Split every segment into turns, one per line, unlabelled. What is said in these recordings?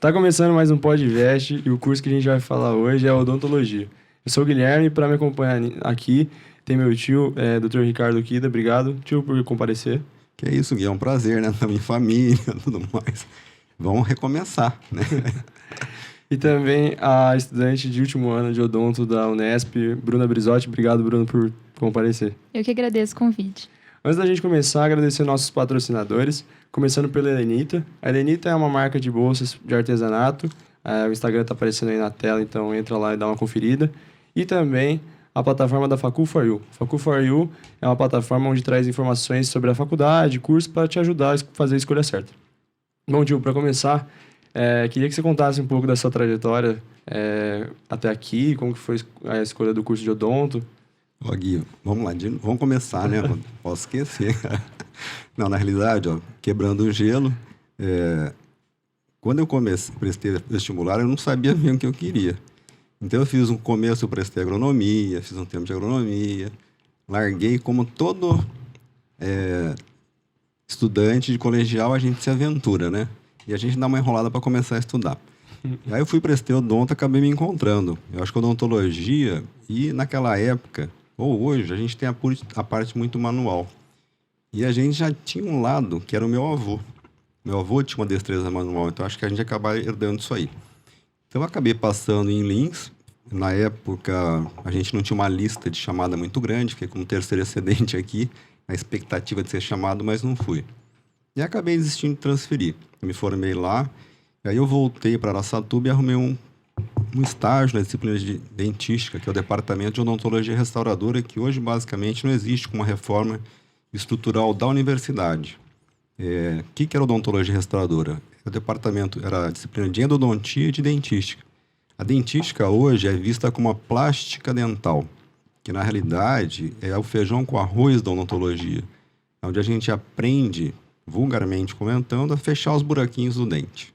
Tá começando mais um podcast e o curso que a gente vai falar hoje é odontologia. Eu sou o Guilherme e para me acompanhar aqui tem meu tio, Dr. Ricardo Kida. Obrigado, tio, por comparecer.
Que é isso, Gui, é um prazer, né? Estamos em família, tudo mais. Vamos recomeçar, né?
E também a estudante de último ano de odonto da Unesp, Bruna Brizotti. Obrigado, Bruno, por comparecer.
Eu que agradeço o convite.
Antes da gente começar, agradecer nossos patrocinadores, começando pela Helenita. A Helenita é uma marca de bolsas de artesanato. O Instagram está aparecendo aí na tela, então entra lá e dá uma conferida. E também a plataforma da Facu4U. Facu4U é uma plataforma onde traz informações sobre a faculdade, curso, para te ajudar a fazer a escolha certa. Bom, tio, para começar, queria que você contasse um pouco da sua trajetória até aqui, como que foi a escolha do curso de odonto.
Ó, Gui, vamos lá, vamos começar, né? Posso esquecer. Não, na realidade, ó, quebrando o gelo, quando eu prestei vestibular, eu não sabia bem o que eu queria. Então, eu fiz um começo, eu prestei agronomia, fiz um tempo de agronomia, larguei como todo estudante de colegial, a gente se aventura, né? E a gente dá uma enrolada para começar a estudar. Aí eu fui prestei odonto, acabei me encontrando. Eu acho que odontologia, e naquela época, ou hoje, a gente tem a parte muito manual. E a gente já tinha um lado, que era o meu avô. Meu avô tinha uma destreza manual, então acho que a gente acaba herdando isso aí. Então eu acabei passando em Lins. Na época, a gente não tinha uma lista de chamada muito grande, fiquei como terceiro excedente aqui, a expectativa de ser chamado, mas não fui. E acabei desistindo de transferir. Me formei lá, e aí eu voltei para Araçatuba e arrumei um estágio na disciplina de dentística, que é o departamento de odontologia restauradora, que hoje basicamente não existe com uma reforma estrutural da universidade. O que era odontologia restauradora? O departamento era a disciplina de endodontia e de dentística. A dentística hoje é vista como uma plástica dental, que na realidade é o feijão com arroz da odontologia, onde a gente aprende, vulgarmente comentando, a fechar os buraquinhos do dente,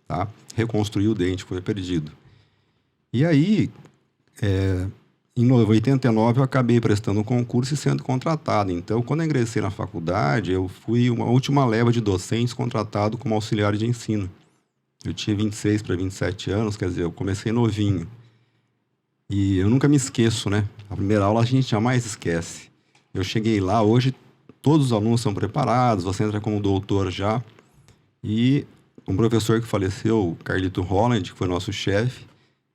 tá? Reconstruir o dente que foi perdido. E aí, em 89, eu acabei prestando um concurso e sendo contratado. Então, quando eu ingressei na faculdade, eu fui uma última leva de docentes contratado como auxiliar de ensino. Eu tinha 26 para 27 anos, quer dizer, eu comecei novinho. E eu nunca me esqueço, né? A primeira aula a gente jamais esquece. Eu cheguei lá, hoje todos os alunos são preparados, você entra como doutor já. E um professor que faleceu, o Carlito Holland, que foi nosso chefe,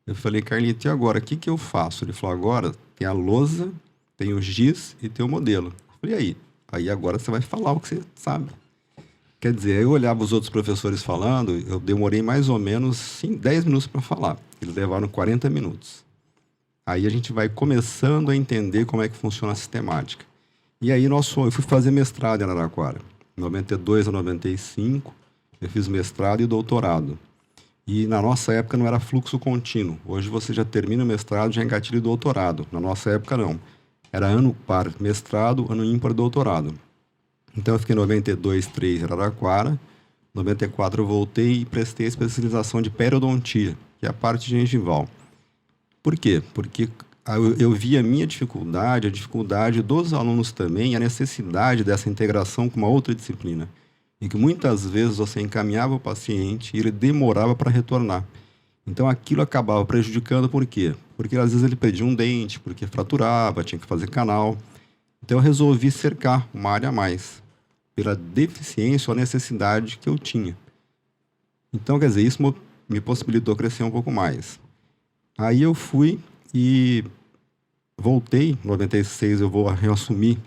eu falei, Carlito, e agora? O que eu faço? Ele falou, agora tem a lousa, tem o giz e tem o modelo. Eu falei, e aí? Aí agora você vai falar o que você sabe. Quer dizer, eu olhava os outros professores falando, eu demorei mais ou menos 10 minutos para falar. Eles levaram 40 minutos. Aí a gente vai começando a entender como é que funciona a sistemática. E aí eu fui fazer mestrado em Araraquara. Em 92 a 95, eu fiz mestrado e doutorado. E na nossa época não era fluxo contínuo. Hoje você já termina o mestrado, já engatilha o doutorado. Na nossa época não. Era ano par mestrado, ano ímpar doutorado. Então eu fiquei em 92, 3 em Araraquara. Em 94 eu voltei e prestei a especialização de periodontia, que é a parte gengival. Por quê? Porque eu vi a minha dificuldade, a dificuldade dos alunos também, a necessidade dessa integração com uma outra disciplina. E que muitas vezes você encaminhava o paciente e ele demorava para retornar. Então aquilo acabava prejudicando por quê? Porque às vezes ele perdia um dente, porque fraturava, tinha que fazer canal. Então eu resolvi cercar uma área a mais, pela deficiência ou a necessidade que eu tinha. Então, quer dizer, isso me possibilitou crescer um pouco mais. Aí eu fui e voltei, em 96 eu vou reassumir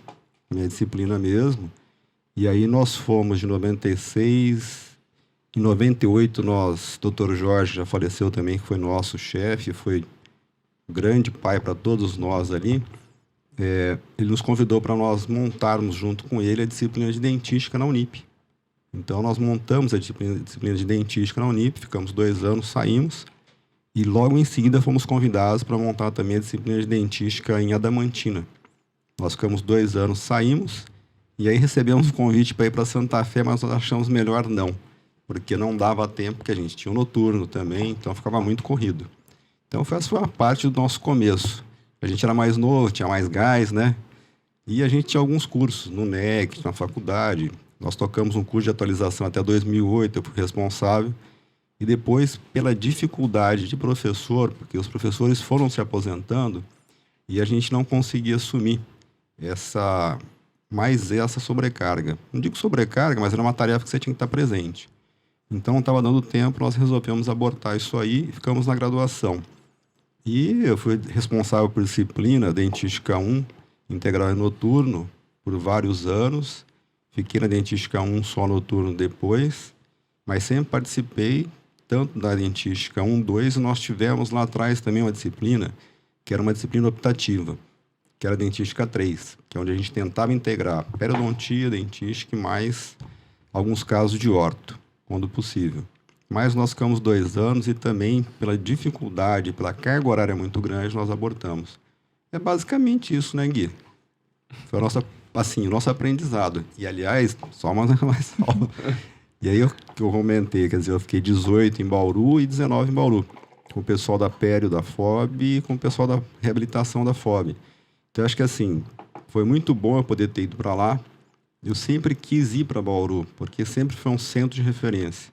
minha disciplina mesmo. E aí nós fomos de 96, em 98 Dr. Jorge já faleceu também, que foi nosso chefe, foi grande pai para todos nós ali. Ele nos convidou para nós montarmos junto com ele a disciplina de dentística na Unip. Então nós montamos a disciplina de dentística na Unip, ficamos 2 anos, saímos. E logo em seguida fomos convidados para montar também a disciplina de dentística em Adamantina. Nós ficamos 2 anos, saímos. E aí recebemos um convite para ir para Santa Fé, mas nós achamos melhor não, porque não dava tempo, porque a gente tinha um noturno também, então ficava muito corrido. Então essa foi a parte do nosso começo. A gente era mais novo, tinha mais gás, né? E a gente tinha alguns cursos no NEC, na faculdade. Nós tocamos um curso de atualização até 2008, eu fui responsável. E depois, pela dificuldade de professor, porque os professores foram se aposentando e a gente não conseguia assumir essa sobrecarga. Não digo sobrecarga, mas era uma tarefa que você tinha que estar presente. Então, não estava dando tempo, nós resolvemos abortar isso aí e ficamos na graduação. E eu fui responsável por disciplina dentística 1, integral e noturno, por vários anos. Fiquei na dentística 1 só noturno depois, mas sempre participei tanto da dentística 1, 2, e nós tivemos lá atrás também uma disciplina, que era uma disciplina optativa, que era a dentística 3, que é onde a gente tentava integrar periodontia, dentística e mais alguns casos de orto, quando possível. Mas nós ficamos 2 anos e também, pela dificuldade, pela carga horária muito grande, nós abortamos. É basicamente isso, né, Gui? Foi o nosso aprendizado. E, aliás, só mais aula. E aí que eu comentei, quer dizer, eu fiquei 18 em Bauru e 19 em Bauru, com o pessoal da Pério, da FOB e com o pessoal da reabilitação da FOB. Então, eu acho que, assim, foi muito bom eu poder ter ido para lá. Eu sempre quis ir para Bauru, porque sempre foi um centro de referência.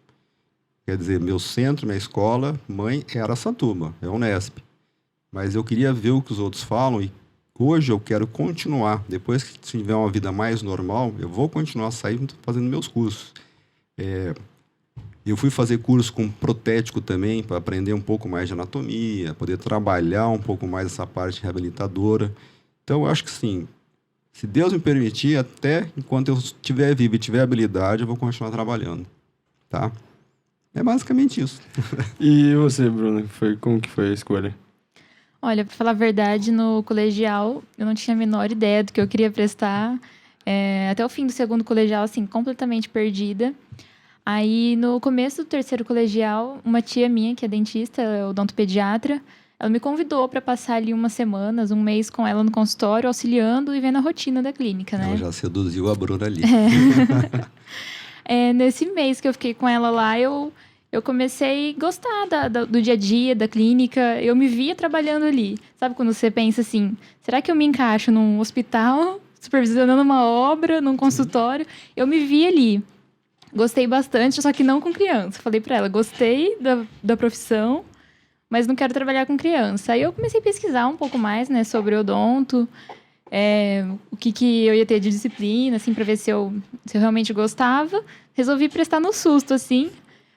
Quer dizer, meu centro, minha escola, mãe, era Araçatuba, é a Unesp. Mas eu queria ver o que os outros falam e hoje eu quero continuar. Depois que tiver uma vida mais normal, eu vou continuar saindo fazendo meus cursos. Eu fui fazer curso com protético também, para aprender um pouco mais de anatomia, poder trabalhar um pouco mais essa parte reabilitadora. Então, eu acho que sim, se Deus me permitir, até enquanto eu estiver vivo e tiver habilidade, eu vou continuar trabalhando, tá? É basicamente isso.
E você, Bruno, como que foi a escolha?
Olha, pra falar a verdade, no colegial, eu não tinha a menor ideia do que eu queria prestar. Até o fim do segundo colegial, assim, completamente perdida. Aí, no começo do terceiro colegial, uma tia minha, que é dentista, odontopediatra, ela me convidou para passar ali umas semanas, um mês com ela no consultório, auxiliando e vendo a rotina da clínica, né?
Ela já seduziu a Bruna ali.
Nesse mês que eu fiquei com ela lá, eu comecei a gostar do dia a dia, da clínica. Eu me via trabalhando ali. Sabe quando você pensa assim, será que eu me encaixo num hospital, supervisionando uma obra, num consultório? Eu me via ali. Gostei bastante, só que não com criança. Falei pra ela, gostei da profissão, mas não quero trabalhar com criança. Aí eu comecei a pesquisar um pouco mais, né, sobre odonto, o que eu ia ter de disciplina, assim, pra ver se eu realmente gostava. Resolvi prestar no susto, assim.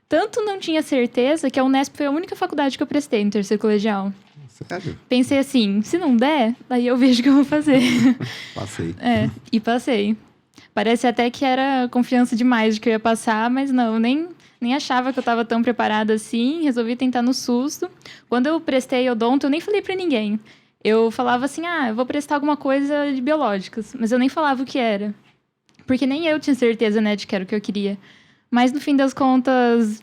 Tanto não tinha certeza que a Unesp foi a única faculdade que eu prestei no terceiro colegial.
Sério?
Pensei assim, se não der, daí eu vejo o que eu vou fazer.
Passei.
E passei. Parece até que era confiança demais de que eu ia passar, mas não, eu nem achava que eu estava tão preparada assim. Resolvi tentar no susto. Quando eu prestei odonto, eu nem falei para ninguém. Eu falava assim, eu vou prestar alguma coisa de biológicas. Mas eu nem falava o que era. Porque nem eu tinha certeza, né, de que era o que eu queria. Mas, no fim das contas,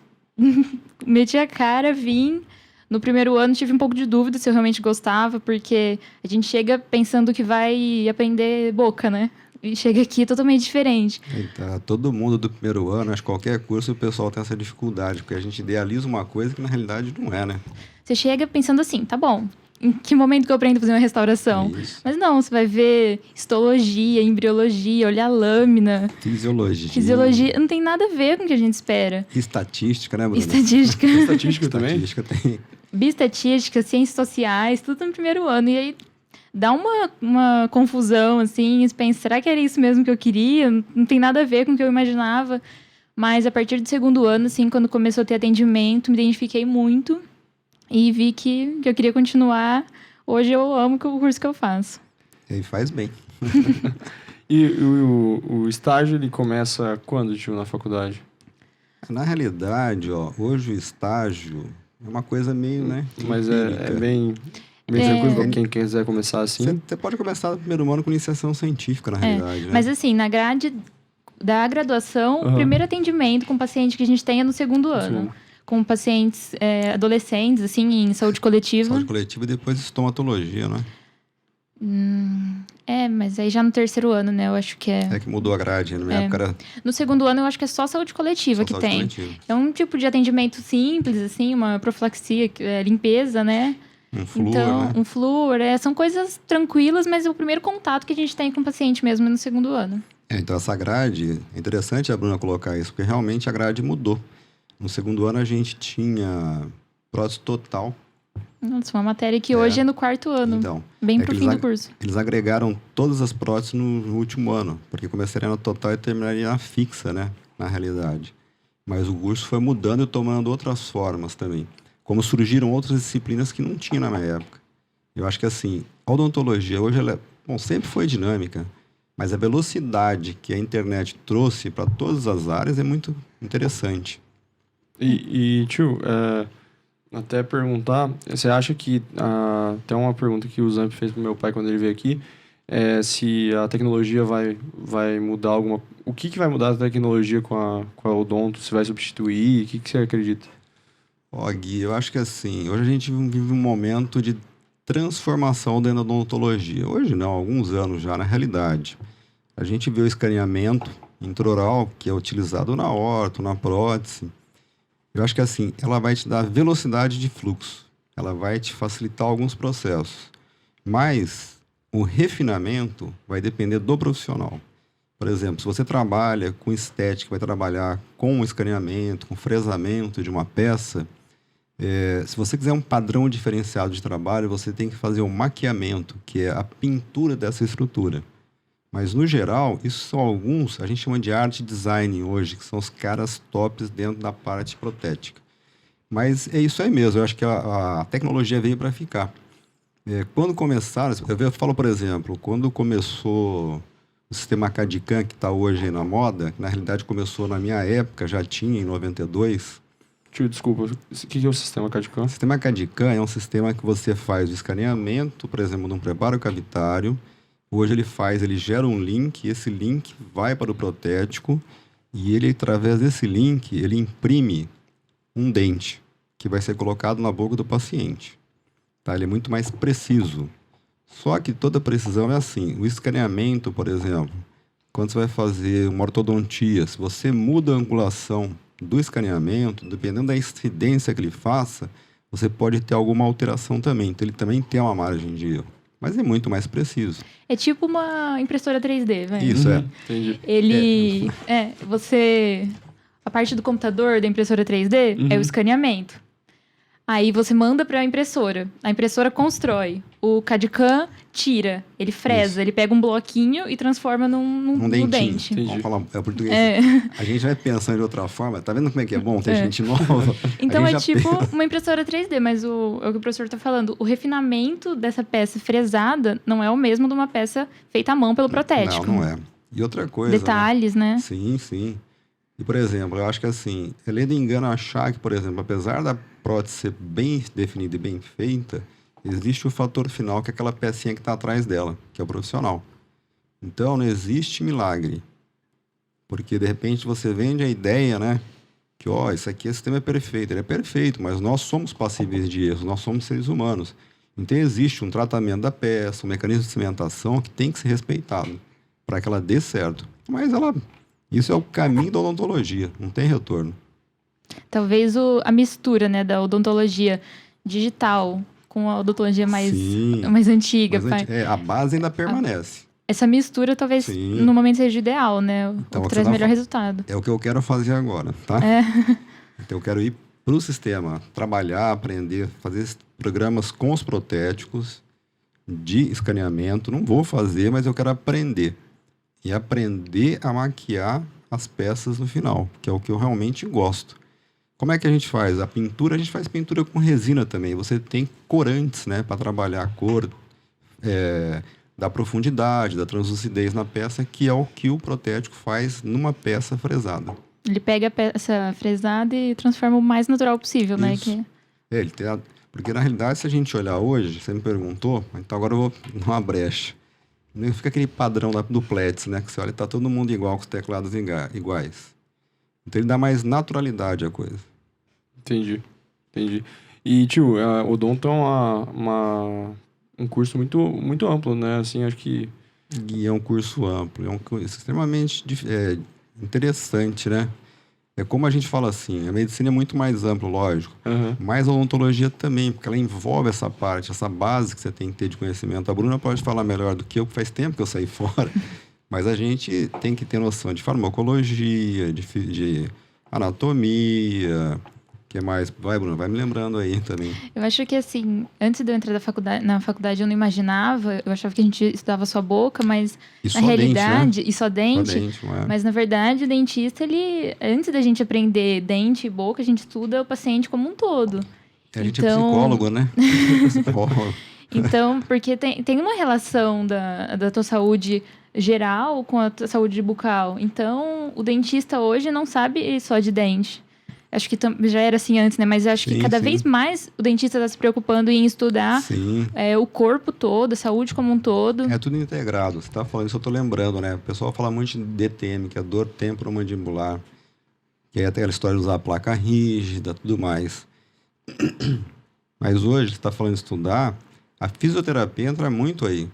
meti a cara, vim. No primeiro ano, tive um pouco de dúvida se eu realmente gostava, porque a gente chega pensando que vai aprender boca, né? E chega aqui totalmente diferente.
Tá, todo mundo do primeiro ano, acho que qualquer curso, o pessoal tem essa dificuldade, porque a gente idealiza uma coisa que, na realidade, não é, né?
Você chega pensando assim, tá bom, em que momento que eu aprendo a fazer uma restauração?
Isso.
Mas não, você vai ver histologia, embriologia, olhar lâmina. Fisiologia, não tem nada a ver com o que a gente espera.
Estatística, né, Bruno?
Estatística.
Estatística também?
Estatística tem.
Bioestatística, ciências sociais, tudo no primeiro ano. E aí dá uma confusão, assim. Você pensa, será que era isso mesmo que eu queria? Não tem nada a ver com o que eu imaginava. Mas a partir do segundo ano, assim, quando começou a ter atendimento, me identifiquei muito. E vi que eu queria continuar. Hoje eu amo o curso que eu faço.
E faz bem.
E o estágio, ele começa quando, tio, na faculdade?
Na realidade, hoje o estágio é uma coisa meio, né?
Mas
empírica.
é bem tranquilo pra quem quiser começar assim.
Você pode começar no primeiro ano com iniciação científica, na realidade, né?
Mas assim, na grade da graduação, o primeiro atendimento com paciente que a gente tem é no segundo ano. Com pacientes adolescentes, assim, em saúde coletiva.
Saúde coletiva e depois estomatologia, né?
Mas aí já no terceiro ano, né? Eu acho que é...
É que mudou a grade, na minha época era...
No segundo ano, eu acho que é só saúde coletiva
Só
que
saúde
tem.
coletiva.
É um tipo de atendimento simples, assim, uma profilaxia, limpeza, né?
Um flúor,
então,
né?
um flúor, são coisas tranquilas, mas é o primeiro contato que a gente tem com o paciente mesmo é no segundo ano.
Então essa grade, é interessante a Bruna colocar isso, porque realmente a grade mudou. No segundo ano a gente tinha prótese total.
Nossa, uma matéria que hoje é no quarto ano.
Então,
Bem
é
pro
que
fim do curso.
Eles agregaram todas as próteses no último ano, porque começaria na total e terminaria na fixa, né? Na realidade. Mas o curso foi mudando e tomando outras formas também. Como surgiram outras disciplinas que não tinha na minha época. Eu acho que, assim, a odontologia hoje, sempre foi dinâmica, mas a velocidade que a internet trouxe para todas as áreas é muito interessante.
Tio, até perguntar, você acha que, tem uma pergunta que o Zamp fez pro meu pai quando ele veio aqui, se a tecnologia vai mudar alguma... O que vai mudar a tecnologia com a odonto? Se vai substituir? O que você acredita?
Gui, eu acho que assim, hoje a gente vive um momento de transformação dentro da odontologia. Hoje não, há alguns anos já, na realidade. A gente vê o escaneamento intraoral, que é utilizado na orto, na prótese. Eu acho que assim, ela vai te dar velocidade de fluxo. Ela vai te facilitar alguns processos. Mas o refinamento vai depender do profissional. Por exemplo, se você trabalha com estética, vai trabalhar com escaneamento, com fresamento de uma peça, se você quiser um padrão diferenciado de trabalho, você tem que fazer o maquiamento, que é a pintura dessa estrutura. Mas, no geral, isso são alguns, a gente chama de art design hoje, que são os caras tops dentro da parte protética. Mas é isso aí mesmo, eu acho que a tecnologia veio para ficar. Quando começaram, eu falo, por exemplo, quando começou o sistema CAD/CAM, que está hoje aí na moda, que na realidade começou na minha época, já tinha em 92.
Tio, desculpa, o que é o sistema CAD/CAM?
O sistema CAD/CAM é um sistema que você faz o escaneamento, por exemplo, de um preparo cavitário. Hoje ele gera um link, esse link vai para o protético e ele, através desse link, ele imprime um dente que vai ser colocado na boca do paciente. Tá? Ele é muito mais preciso. Só que toda precisão é assim. O escaneamento, por exemplo, quando você vai fazer uma ortodontia, se você muda a angulação do escaneamento, dependendo da incidência que ele faça, você pode ter alguma alteração também. Então, ele também tem uma margem de erro. Mas é muito mais preciso.
É tipo uma impressora 3D, velho.
Isso,
Entendi.
A parte do computador da impressora 3D é o escaneamento. Aí você manda para a impressora constrói. O CAD/CAM tira, ele fresa, ele pega um bloquinho e transforma num dente.
Entendi.
Vamos falar português. A gente vai pensando de outra forma. Tá vendo como é que é bom ter gente nova?
Então é tipo uma impressora 3D, mas é o que o professor tá falando. O refinamento dessa peça fresada não é o mesmo de uma peça feita à mão pelo protético.
Não é. E outra coisa...
Detalhes, né?
Sim, sim. E, por exemplo, eu acho que assim, é lei do engano achar que, por exemplo, apesar da prótese ser bem definida e bem feita, existe o fator final, que é aquela pecinha que está atrás dela, que é o profissional. Então, não existe milagre. Porque, de repente, você vende a ideia, né? Que, esse sistema é perfeito. Ele é perfeito, mas nós somos passíveis de erros, nós somos seres humanos. Então, existe um tratamento da peça, um mecanismo de cimentação que tem que ser respeitado para que ela dê certo. Mas isso é o caminho da odontologia, não tem retorno.
Talvez a mistura, né, da odontologia digital com a odontologia mais antiga.
A base ainda permanece.
Essa mistura talvez no momento seja ideal, né?
Então,
o que traz melhor resultado.
É o que eu quero fazer agora, tá? Então eu quero ir para o sistema, trabalhar, aprender, fazer programas com os protéticos de escaneamento. Não vou fazer, mas eu quero aprender. E aprender a maquiar as peças no final, que é o que eu realmente gosto. Como é que a gente faz? A gente faz pintura com resina também. Você tem corantes, né, para trabalhar a cor, da profundidade, da translucidez na peça, que é o que o protético faz numa peça fresada.
Ele pega a peça fresada e transforma o mais natural possível, né?
Porque na realidade, se a gente olhar hoje, você me perguntou, então agora eu vou dar uma brecha. Não fica aquele padrão da duplex, né? Que você olha, tá todo mundo igual, com os teclados iguais. Então ele dá mais naturalidade à coisa. Entendi.
E, tio, o odonto é um curso muito, muito amplo, né? Assim, acho que...
E é um curso amplo, é um curso extremamente interessante, né? É como a gente fala assim, a medicina é muito mais ampla, lógico, mas a odontologia também, porque ela envolve essa parte, essa base que você tem que ter de conhecimento. A Bruna pode falar melhor do que eu, que faz tempo que eu saí fora, mas a gente tem que ter noção de farmacologia, de anatomia, que mais? Vai, Bruno, vai me lembrando aí também.
Eu acho que, assim, antes de eu entrar na faculdade, eu não imaginava, eu achava que a gente estudava só boca, mas
E
na
só dente,
realidade,
né?
e só
Só
dente,
dente, não é?
mas na verdade o dentista, ele, antes da gente aprender dente e boca, a gente estuda o paciente como um todo.
A gente é
Então-
psicólogo, né? Psicólogo.
Então, porque tem uma relação da tua saúde geral com a tua saúde bucal. Então, o dentista hoje não sabe só de dente. Acho que já era assim antes, né? Mas eu acho que
Sim,
cada
sim.
vez mais o dentista está se preocupando em estudar
Sim.
o corpo todo, a saúde como um todo.
É tudo integrado. Você tá falando isso, eu tô lembrando, né? O pessoal fala muito de DTM, que é dor temporomandibular, que é até aquela história de usar a placa rígida, tudo mais. Mas hoje, você está falando de estudar, a fisioterapia entra muito aí.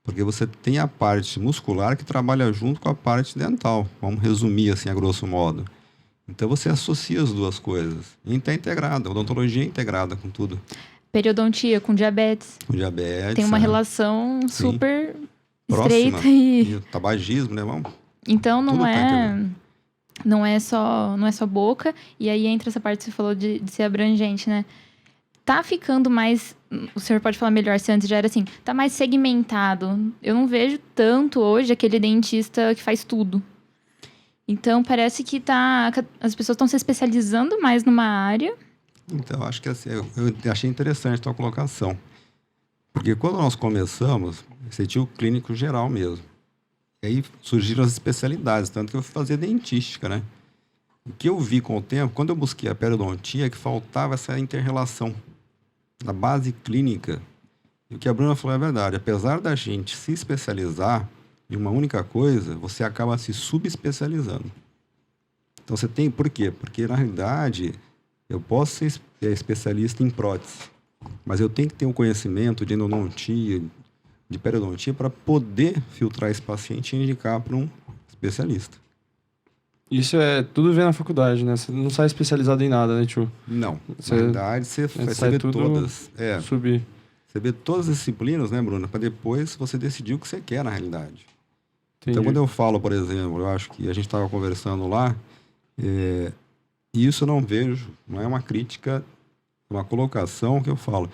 Porque você tem a parte muscular que trabalha junto com a parte dental. Vamos resumir assim, a grosso modo. Então você associa as duas coisas. E está integrada, a odontologia é integrada com tudo.
Periodontia com diabetes.
Com diabetes.
Tem uma
né?
relação
Sim.
super
Próxima.
estreita e
E o tabagismo, né? Vamos.
então
Tudo tá integrado.
não é só boca, e aí entra essa parte que você falou de ser abrangente, né? Tá ficando mais, o senhor pode falar melhor, se antes já era assim, tá mais segmentado. Eu não vejo tanto hoje aquele dentista que faz tudo. Então parece que as pessoas estão se especializando mais numa área.
Então, acho que assim, eu achei interessante a tua colocação. Porque quando nós começamos, você tinha o clínico geral mesmo. E aí surgiram as especialidades, tanto que eu fui fazer dentística, né? O que eu vi com o tempo, quando eu busquei a periodontia, é que faltava essa inter-relação da base clínica. E o que a Bruna falou é verdade. Apesar da gente se especializar em uma única coisa, você acaba se subespecializando. Então você tem... Por quê? Porque, na realidade, eu posso ser especialista em prótese, mas eu tenho que ter um conhecimento de endodontia, de periodontia, para poder filtrar esse paciente e indicar para um especialista.
Isso é tudo vem na faculdade, né? Você não sai especializado em nada, né, tio?
Não.
Você-
Na verdade, você
sai
vê
tudo-
todas. É,
Subir.
você vê todas as disciplinas, né, Bruna? Para depois você decidir o que você quer na realidade.
Entendi.
Então, quando eu falo, por exemplo, eu acho que a gente estava conversando lá, isso eu não vejo, não é uma crítica, é uma colocação que eu falo.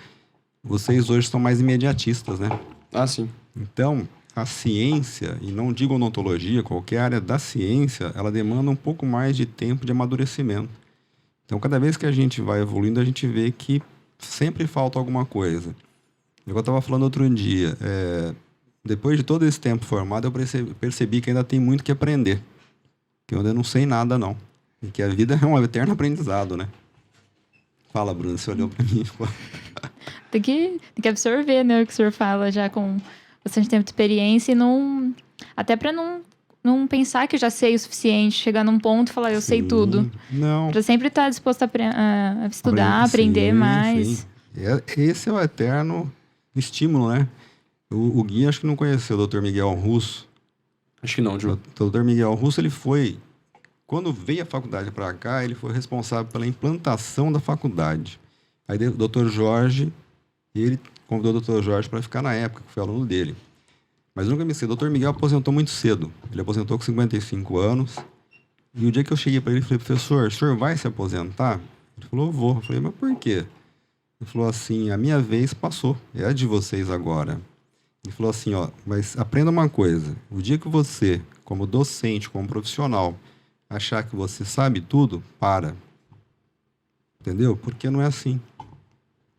Vocês hoje são mais imediatistas, né?
Ah, sim.
Então, a ciência, e não digo odontologia, qualquer área da ciência, ela demanda um pouco mais de tempo de amadurecimento. Então, cada vez que a gente vai evoluindo, a gente vê que sempre falta alguma coisa. Eu estava falando outro dia, depois de todo esse tempo formado, eu percebi que ainda tem muito que aprender. Que eu ainda não sei nada, não. E que a vida é um eterno aprendizado, né? Fala, Bruno, você olhou para mim.
Tem que absorver, né, o que o senhor fala já com bastante tempo de experiência e não... Até para não pensar que já sei o suficiente, chegar num ponto e falar, eu sei tudo.
Não.
Para sempre estar disposto a estudar, aprender
Sim,
mais.
sim. Esse é o eterno estímulo, né? O Gui acho que não conheceu o Dr. Miguel Russo.
Acho que não, tio.
O Dr. Miguel Russo, ele foi... Quando veio a faculdade para cá, ele foi responsável pela implantação da faculdade. Aí o Dr. Jorge, ele convidou o Dr. Jorge para ficar na época, que foi aluno dele. Mas nunca me esqueci, o Dr. Miguel aposentou muito cedo. Ele aposentou com 55 anos. E o dia que eu cheguei para ele, falei, professor, o senhor vai se aposentar? Ele falou, eu vou. Eu falei, mas por quê? Ele falou assim, a minha vez passou, é a de vocês agora. Ele falou assim, ó, mas aprenda uma coisa, o dia que você, como docente, como profissional, achar que você sabe tudo, para. Entendeu? Porque não é assim.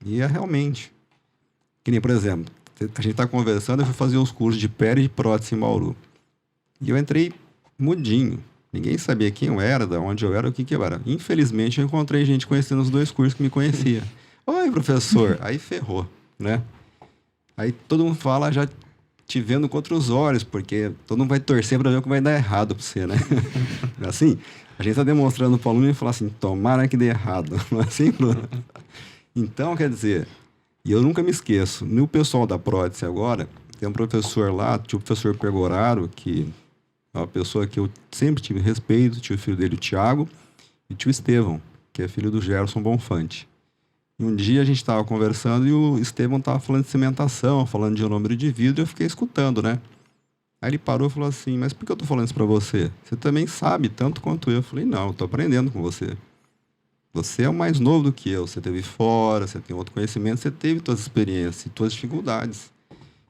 E é realmente. Que nem, por exemplo, a gente está conversando, eu fui fazer os cursos de pele e de prótese em Bauru. E eu entrei mudinho. Ninguém sabia quem eu era, de onde eu era, o que eu era. Infelizmente, eu encontrei gente conhecendo os dois cursos que me conhecia. Oi, professor. Aí ferrou, né? Aí todo mundo fala já te vendo com outros olhos, porque todo mundo vai torcer para ver o que vai dar errado para você, né? Assim, a gente está demonstrando para o aluno e falar assim, tomara que dê errado. Não é assim, Bruno? Então, quer dizer, e eu nunca me esqueço, no pessoal da prótese agora, tem um professor lá, tinha o professor Pegoraro, que é uma pessoa que eu sempre tive respeito, tinha o filho dele, o Thiago, e tinha o Estevão, que é filho do Gerson Bonfante. E um dia a gente estava conversando e o Estevão estava falando de cimentação, falando de ionômero de vidro, e eu fiquei escutando, né? Aí ele parou e falou assim, mas por que eu tô falando isso para você? Você também sabe tanto quanto eu. Eu falei, não, eu tô aprendendo com você. Você é o mais novo do que eu. Você teve fora, você tem outro conhecimento, você teve suas experiências e suas dificuldades.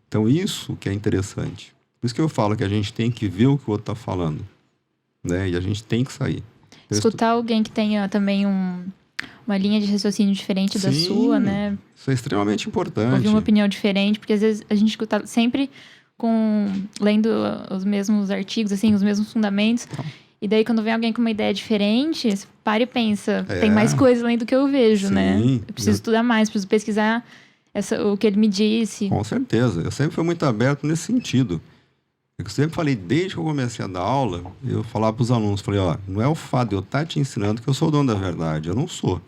Então, isso que é interessante. Por isso que eu falo que a gente tem que ver o que o outro está falando, né? E a gente tem que sair.
Escutar alguém que tenha também uma linha de raciocínio diferente da sua, né?
Isso é extremamente importante.
Ouvir uma opinião diferente, porque às vezes a gente escuta sempre lendo os mesmos artigos, assim, os mesmos fundamentos.
Então.
E daí, quando vem alguém com uma ideia diferente, você para e pensa, tem mais coisa além do que eu vejo, né? Eu preciso estudar mais, preciso pesquisar o que ele me disse.
Com certeza. Eu sempre fui muito aberto nesse sentido. Eu sempre falei, desde que eu comecei a dar aula, eu falava para os alunos, falei, ó, não é o fato de eu estar te ensinando que eu sou o dono da verdade, eu não sou.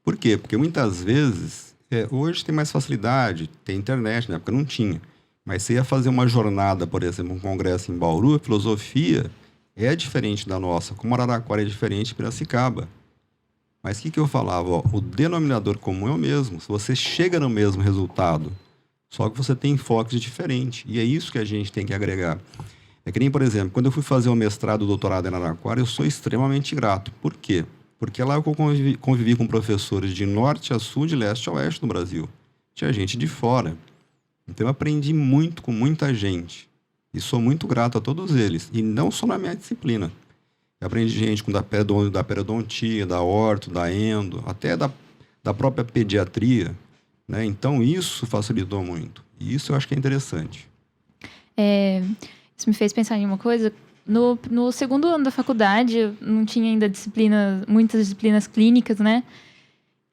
Por quê? Porque muitas vezes, hoje tem mais facilidade, tem internet, na época não tinha. Mas você ia fazer uma jornada, por exemplo, um congresso em Bauru, a filosofia é diferente da nossa, como Araraquara é diferente de Piracicaba. Mas o que eu falava? Ó, o denominador comum é o mesmo, se você chega no mesmo resultado, só que você tem enfoques diferentes. E é isso que a gente tem que agregar. É que nem, por exemplo, quando eu fui fazer o mestrado e o doutorado em Araraquara, eu sou extremamente grato. Por quê? Porque é lá que eu convivi com professores de norte a sul, de leste a oeste do Brasil. Tinha gente de fora. Então eu aprendi muito com muita gente. E sou muito grato a todos eles. E não só na minha disciplina. Eu aprendi gente com da periodontia, da orto, da endo, até da própria pediatria. Né? Então, isso facilitou muito. E isso eu acho que é interessante.
Isso me fez pensar em uma coisa. No segundo ano da faculdade, eu não tinha ainda muitas disciplinas clínicas, né?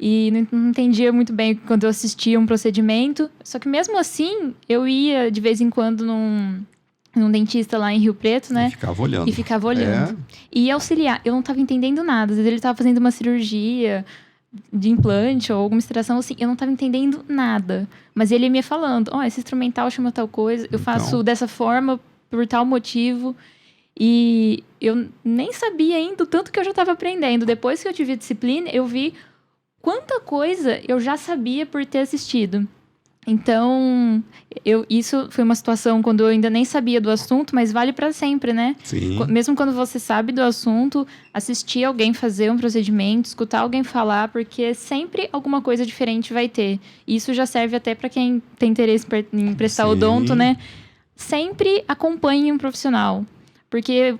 E não entendia muito bem quando eu assistia um procedimento. Só que mesmo assim, eu ia de vez em quando num dentista lá em Rio Preto, né?
E ficava olhando.
E ia auxiliar. Eu não estava entendendo nada. Às vezes ele estava fazendo uma cirurgia de implante ou alguma extração assim, eu não estava entendendo nada. Mas ele ia me falando, esse instrumental chama tal coisa, eu faço dessa forma por tal motivo. E eu nem sabia ainda o tanto que eu já estava aprendendo. Depois que eu tive a disciplina, eu vi quanta coisa eu já sabia por ter assistido. Então, isso foi uma situação quando eu ainda nem sabia do assunto, mas vale para sempre, né?
Sim.
Mesmo quando você sabe do assunto, assistir alguém fazer um procedimento, escutar alguém falar, porque sempre alguma coisa diferente vai ter. Isso já serve até para quem tem interesse em prestar odonto, né? Sempre acompanhe um profissional, porque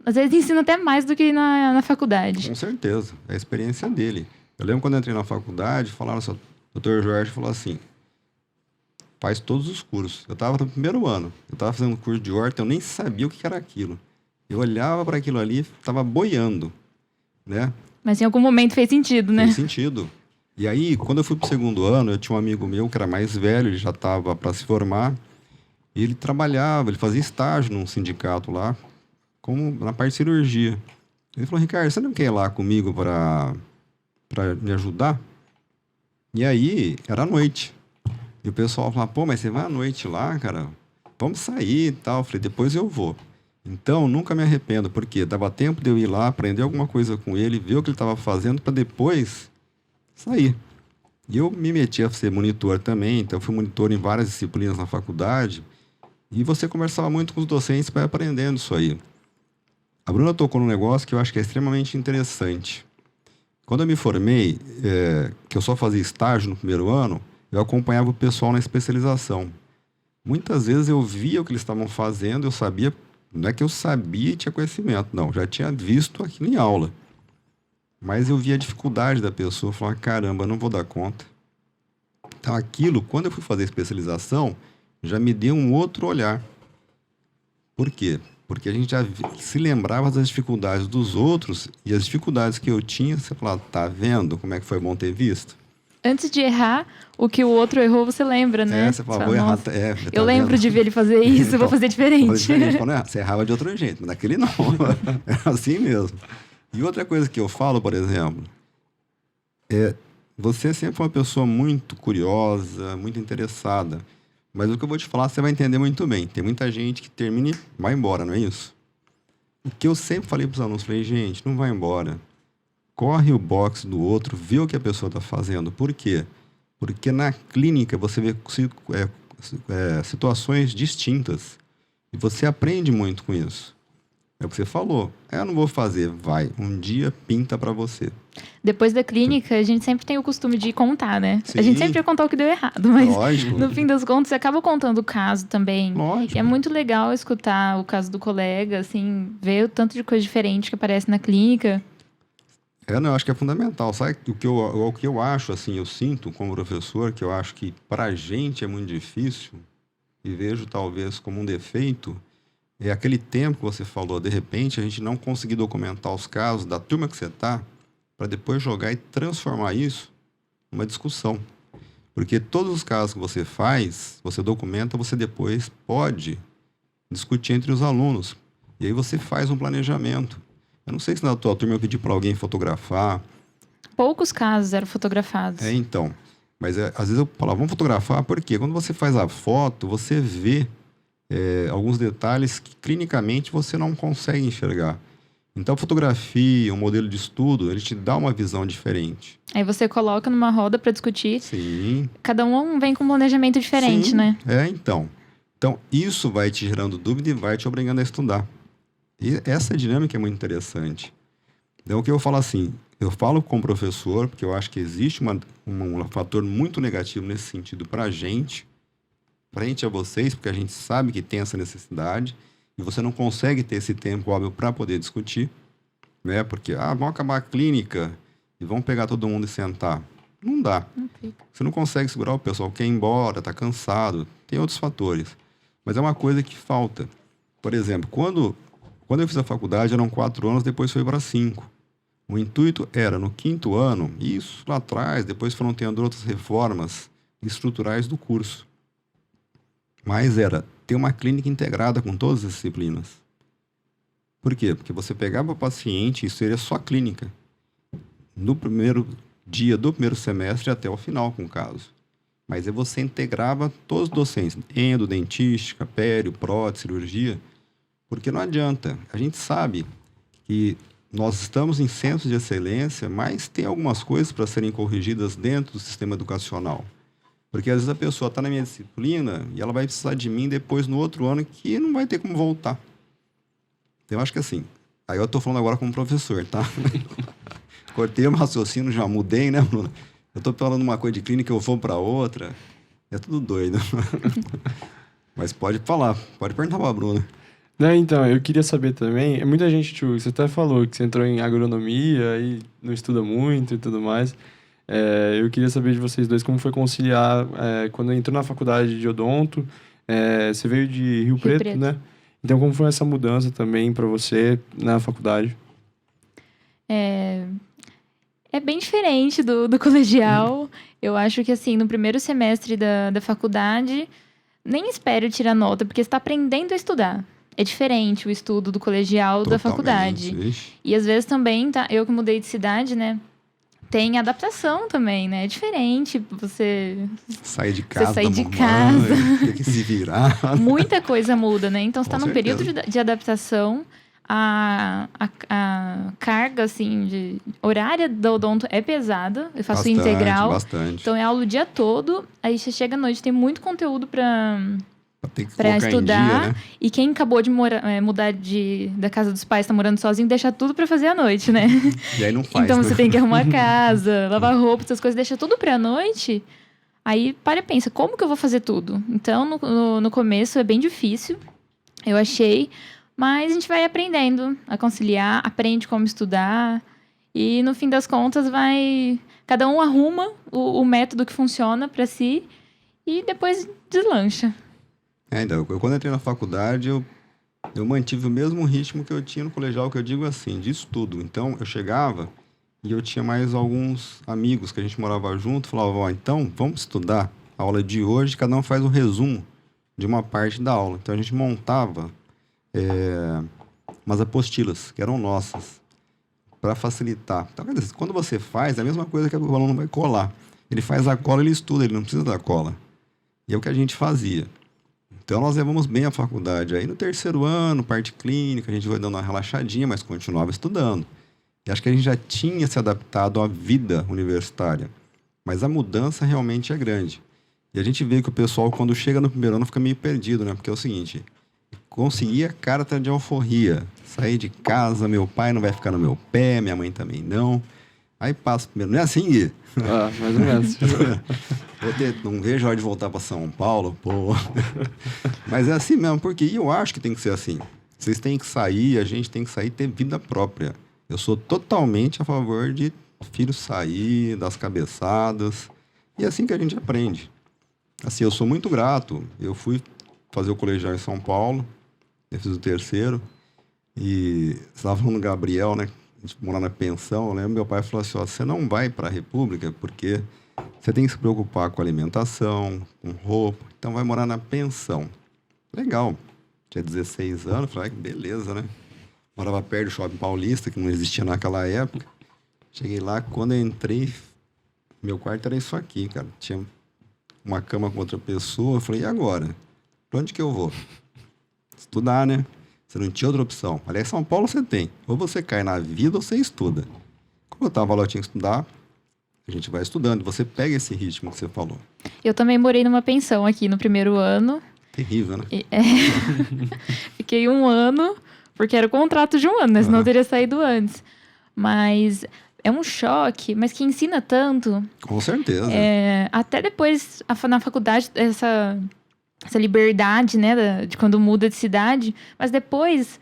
às vezes ensina até mais do que na faculdade.
Com certeza, é a experiência dele. Eu lembro quando eu entrei na faculdade, falaram assim, o Dr. Jorge falou assim, faz todos os cursos. Eu estava no primeiro ano, eu estava fazendo um curso de horta, eu nem sabia o que era aquilo. Eu olhava para aquilo ali, estava boiando, né?
Mas em algum momento fez sentido, né?
Fez sentido. E aí, quando eu fui para o segundo ano, eu tinha um amigo meu que era mais velho, ele já estava para se formar, e ele trabalhava, ele fazia estágio num sindicato lá, na parte de cirurgia. Ele falou, Ricardo, você não quer ir lá comigo para me ajudar? E aí, era à noite. E o pessoal falava, pô, mas você vai à noite lá, cara? Vamos sair e tal. Eu falei, depois eu vou. Então, nunca me arrependo, porque dava tempo de eu ir lá, aprender alguma coisa com ele, ver o que ele estava fazendo, para depois sair. E eu me meti a ser monitor também, então eu fui monitor em várias disciplinas na faculdade, e você conversava muito com os docentes para ir aprendendo isso aí. A Bruna tocou num negócio que eu acho que é extremamente interessante. Quando eu me formei, que eu só fazia estágio no primeiro ano, eu acompanhava o pessoal na especialização. Muitas vezes eu via o que eles estavam fazendo, eu sabia, não é que eu sabia e tinha conhecimento, não, já tinha visto aquilo em aula. Mas eu via a dificuldade da pessoa, eu falava, caramba, eu não vou dar conta. Então aquilo, quando eu fui fazer especialização, já me deu um outro olhar. Por quê? Porque a gente já se lembrava das dificuldades dos outros e as dificuldades que eu tinha, você falava, tá vendo como é que foi bom ter visto?
Antes de errar, o que o outro errou, você lembra, né?
Você fala, vou errar.
Eu lembro de ver ele fazer isso, então, vou fazer diferente.
Você errava de outro jeito, mas daquele não. Era assim mesmo. E outra coisa que eu falo, por exemplo, você sempre foi uma pessoa muito curiosa, muito interessada. Mas o que eu vou te falar, você vai entender muito bem. Tem muita gente que termina e vai embora, não é isso? O que eu sempre falei para os alunos, falei, gente, não vai embora. Corre o box do outro, vê o que a pessoa está fazendo. Por quê? Porque na clínica você vê situações distintas. E você aprende muito com isso. É o que você falou. Eu não vou fazer. Vai. Um dia pinta para você.
Depois da clínica, a gente sempre tem o costume de contar, né?
Sim.
A gente sempre vai contar o que deu errado, mas
Lógico.
no fim das contas, você acaba contando o caso também.
Lógico.
E é muito legal escutar o caso do colega, assim, ver o tanto de coisa diferente que aparece na clínica.
Não, eu acho que é fundamental. Sabe o que eu acho, assim, eu sinto como professor, que eu acho que pra gente é muito difícil, e vejo talvez como um defeito, é aquele tempo que você falou, de repente, a gente não conseguir documentar os casos da turma que você está, para depois jogar e transformar isso numa discussão. Porque todos os casos que você faz, você documenta, você depois pode discutir entre os alunos. E aí você faz um planejamento. Eu não sei se na tua turma eu pedi para alguém fotografar.
Poucos casos eram fotografados.
Então. Mas às vezes eu falo, vamos fotografar, porque quando você faz a foto, você vê alguns detalhes que clinicamente você não consegue enxergar. Então, a fotografia, um modelo de estudo, ele te dá uma visão diferente.
Aí você coloca numa roda para discutir.
Sim.
Cada um vem com um planejamento diferente,
Sim.
né?
Então, isso vai te gerando dúvida e vai te obrigando a estudar. E essa dinâmica é muito interessante. Então, o que eu falo assim, eu falo com o professor, porque eu acho que existe um fator muito negativo nesse sentido para a gente, frente a vocês, porque a gente sabe que tem essa necessidade, e você não consegue ter esse tempo hábil para poder discutir, né? Porque, vamos acabar a clínica e vamos pegar todo mundo e sentar. Não dá.
Não fica.
Você não consegue segurar o pessoal, quer ir embora, está cansado, tem outros fatores. Mas é uma coisa que falta. Por exemplo, quando eu fiz a faculdade, eram 4 anos, depois foi para 5. O intuito era, no 5º ano, isso lá atrás, depois foram tendo outras reformas estruturais do curso. Mas era ter uma clínica integrada com todas as disciplinas. Por quê? Porque você pegava o paciente, isso seria só clínica. No primeiro dia do primeiro semestre até o final com o caso. Mas aí você integrava todos os docentes, endo, dentística, pério, prótese, cirurgia, porque não adianta. A gente sabe que nós estamos em centros de excelência, mas tem algumas coisas para serem corrigidas dentro do sistema educacional. Porque às vezes a pessoa está na minha disciplina e ela vai precisar de mim depois no outro ano que não vai ter como voltar. Então, eu acho que assim, aí eu estou falando agora como professor, tá? Cortei o raciocínio, já mudei, né, Bruna? Eu estou falando uma coisa de clínica, eu vou para outra. É tudo doido. Mas pode falar, pode perguntar para a Bruna.
Não, então, eu queria saber também, muita gente, tio, você até falou que você entrou em agronomia e não estuda muito e tudo mais. Eu queria saber de vocês dois como foi conciliar, quando entrou na faculdade de odonto, você veio de Rio Preto, né? Então, como foi essa mudança também para você na faculdade?
É bem diferente do colegial. Eu acho que, assim, no primeiro semestre da faculdade, nem espero tirar nota, porque você está aprendendo a estudar. É diferente o estudo do colegial da faculdade.
Ixi.
E, às vezes, também, eu que mudei de cidade, né? Tem adaptação também, né? É diferente você
Sair de casa,
sair de
mamãe,
casa.
ter que se virar.
Muita coisa muda, né? Então, você
Com
está num
certeza.
período de adaptação. A carga, assim, horária do odonto é pesada. Eu faço integral.
Bastante.
Então, é aula o dia todo. Aí, você chega à noite, tem muito conteúdo para
Tem que
para
colocar
estudar.
em dia, né?
E quem acabou de mudar da casa dos pais, tá morando sozinho, deixa tudo para fazer à noite, né?
E aí não faz,
Então,
né?
você tem que arrumar a casa, lavar roupa, essas coisas, deixa tudo pra noite. Aí, para e pensa, como que eu vou fazer tudo? Então, no começo é bem difícil, eu achei. Mas a gente vai aprendendo a conciliar, aprende como estudar. E, no fim das contas, cada um arruma o método que funciona para si e depois deslancha.
Então, quando eu entrei na faculdade, eu mantive o mesmo ritmo que eu tinha no colegial, que eu digo assim, de estudo. Então, eu chegava e eu tinha mais alguns amigos que a gente morava junto, falava, então, vamos estudar a aula de hoje, cada um faz um resumo de uma parte da aula. Então, a gente montava umas apostilas, que eram nossas, para facilitar. Então, quer dizer, quando você faz, é a mesma coisa que o aluno vai colar. Ele faz a cola, ele estuda, ele não precisa da cola. E é o que a gente fazia. Então, nós levamos bem a faculdade. Aí, no 3º ano, parte clínica, a gente foi dando uma relaxadinha, mas continuava estudando. E acho que a gente já tinha se adaptado à vida universitária. Mas a mudança realmente é grande. E a gente vê que o pessoal, quando chega no 1º ano, fica meio perdido, né? Porque é o seguinte, Consegui a carta de alforria. Saí de casa, meu pai não vai ficar no meu pé, minha mãe também não. Aí passo primeiro. Não é assim, Gui?
Ah, mais ou menos.
Não vejo a hora de voltar para São Paulo, pô. Mas é assim mesmo, porque eu acho que tem que ser assim. Vocês têm que sair, a gente tem que sair e ter vida própria. Eu sou totalmente a favor de filho sair, das cabeçadas. E é assim que a gente aprende. Assim, eu sou muito grato. Eu fui fazer o colegial em São Paulo, eu fiz o terceiro. E você estava falando do Gabriel, né? A gente morar na pensão. Eu lembro meu pai falou assim: ó, você não vai para a República porque você tem que se preocupar com alimentação, com roupa. Então vai morar na pensão. Legal. Tinha 16 anos, falei, beleza, né? Morava perto do Shopping Paulista, que não existia naquela época. Cheguei lá, quando eu entrei, meu quarto era isso aqui, cara. Tinha uma cama com outra pessoa. Eu falei, e agora? Pra onde que eu vou? Estudar, né? Você não tinha outra opção. Aliás, São Paulo você tem. Ou você cai na vida ou você estuda. Como eu tava lá, eu tinha que estudar. A gente vai estudando. Você pega esse ritmo que você falou.
Eu também morei numa pensão aqui no primeiro ano.
Terrível, né?
Fiquei 1 ano, porque era o contrato de 1 ano, né? Senão eu teria saído antes. Mas é um choque, mas que ensina tanto.
Com certeza.
Até depois, na faculdade, essa liberdade, né? De quando muda de cidade. Mas depois,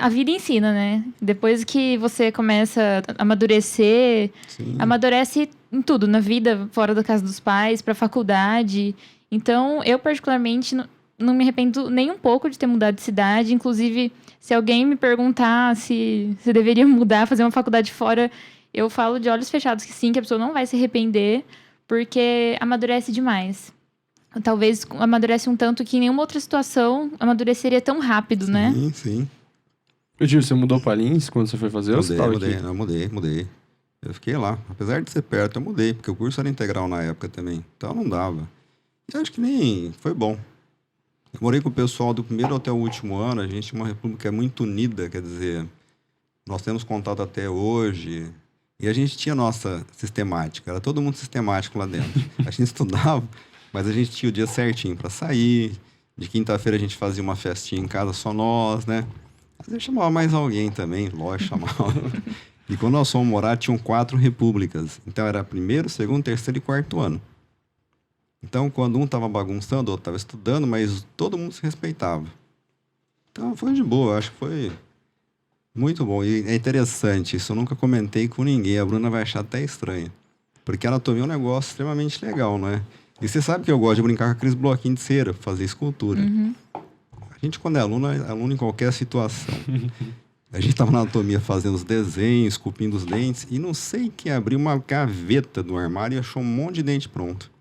a vida ensina, né? Depois que você começa a amadurecer,
Sim.
amadurece em tudo. Na vida, fora da casa dos pais, pra faculdade. Então, eu particularmente não me arrependo nem um pouco de ter mudado de cidade. Inclusive, se alguém me perguntar se deveria mudar, fazer uma faculdade fora, eu falo de olhos fechados que sim, que a pessoa não vai se arrepender, porque amadurece demais. Talvez amadurece um tanto que em nenhuma outra situação amadureceria tão rápido, né?
Sim, sim.
Eu digo, você mudou para Lins quando você foi fazer?
Mudei. Eu fiquei lá. Apesar de ser perto, eu mudei, porque o curso era integral na época também. Então, não dava. E acho que nem foi bom. Eu morei com o pessoal do primeiro até o último ano. A gente tinha uma república muito unida, quer dizer, nós temos contato até hoje. E a gente tinha nossa sistemática. Era todo mundo sistemático lá dentro. A gente estudava, mas a gente tinha o dia certinho para sair. De quinta-feira a gente fazia uma festinha em casa, só nós, né? Às vezes chamava mais alguém também, lógico, chamava. E quando nós fomos morar, tinham 4 repúblicas. Então era primeiro, segundo, terceiro e quarto ano. Então, quando um estava bagunçando, o outro estava estudando, mas todo mundo se respeitava. Então, foi de boa. Eu acho que foi muito bom. E é interessante, isso eu nunca comentei com ninguém. A Bruna vai achar até estranho. Porque a anatomia é um negócio extremamente legal, não é? E você sabe que eu gosto de brincar com aqueles bloquinhos de cera, fazer escultura. Uhum. A gente, quando é aluno em qualquer situação. A gente estava na anatomia fazendo os desenhos, esculpindo os dentes, e não sei quem abriu uma gaveta do armário e achou um monte de dente pronto.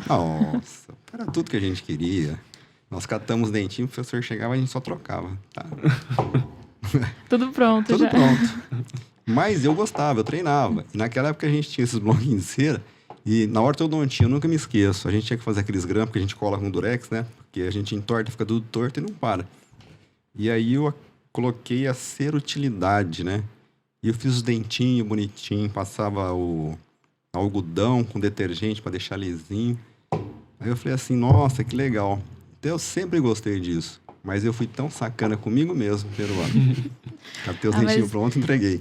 Nossa, era tudo que a gente queria. Nós catamos dentinho, o professor chegava e a gente só trocava. Tá?
Tudo pronto.
Tudo
já.
pronto. Mas eu gostava, eu treinava. E naquela época a gente tinha esses bloquinhos de cera. E na ortodontia, eu nunca me esqueço. A gente tinha que fazer aqueles grampos que a gente cola com durex, né? Porque a gente entorta, fica tudo torto e não para. E aí eu coloquei a cerutilidade, né? E eu fiz os dentinhos bonitinho, passava o algodão com detergente para deixar lisinho. Aí eu falei assim, nossa, que legal. Então eu sempre gostei disso. Mas eu fui tão sacana comigo mesmo no primeiro ano. Catei os dentinhos prontos e entreguei.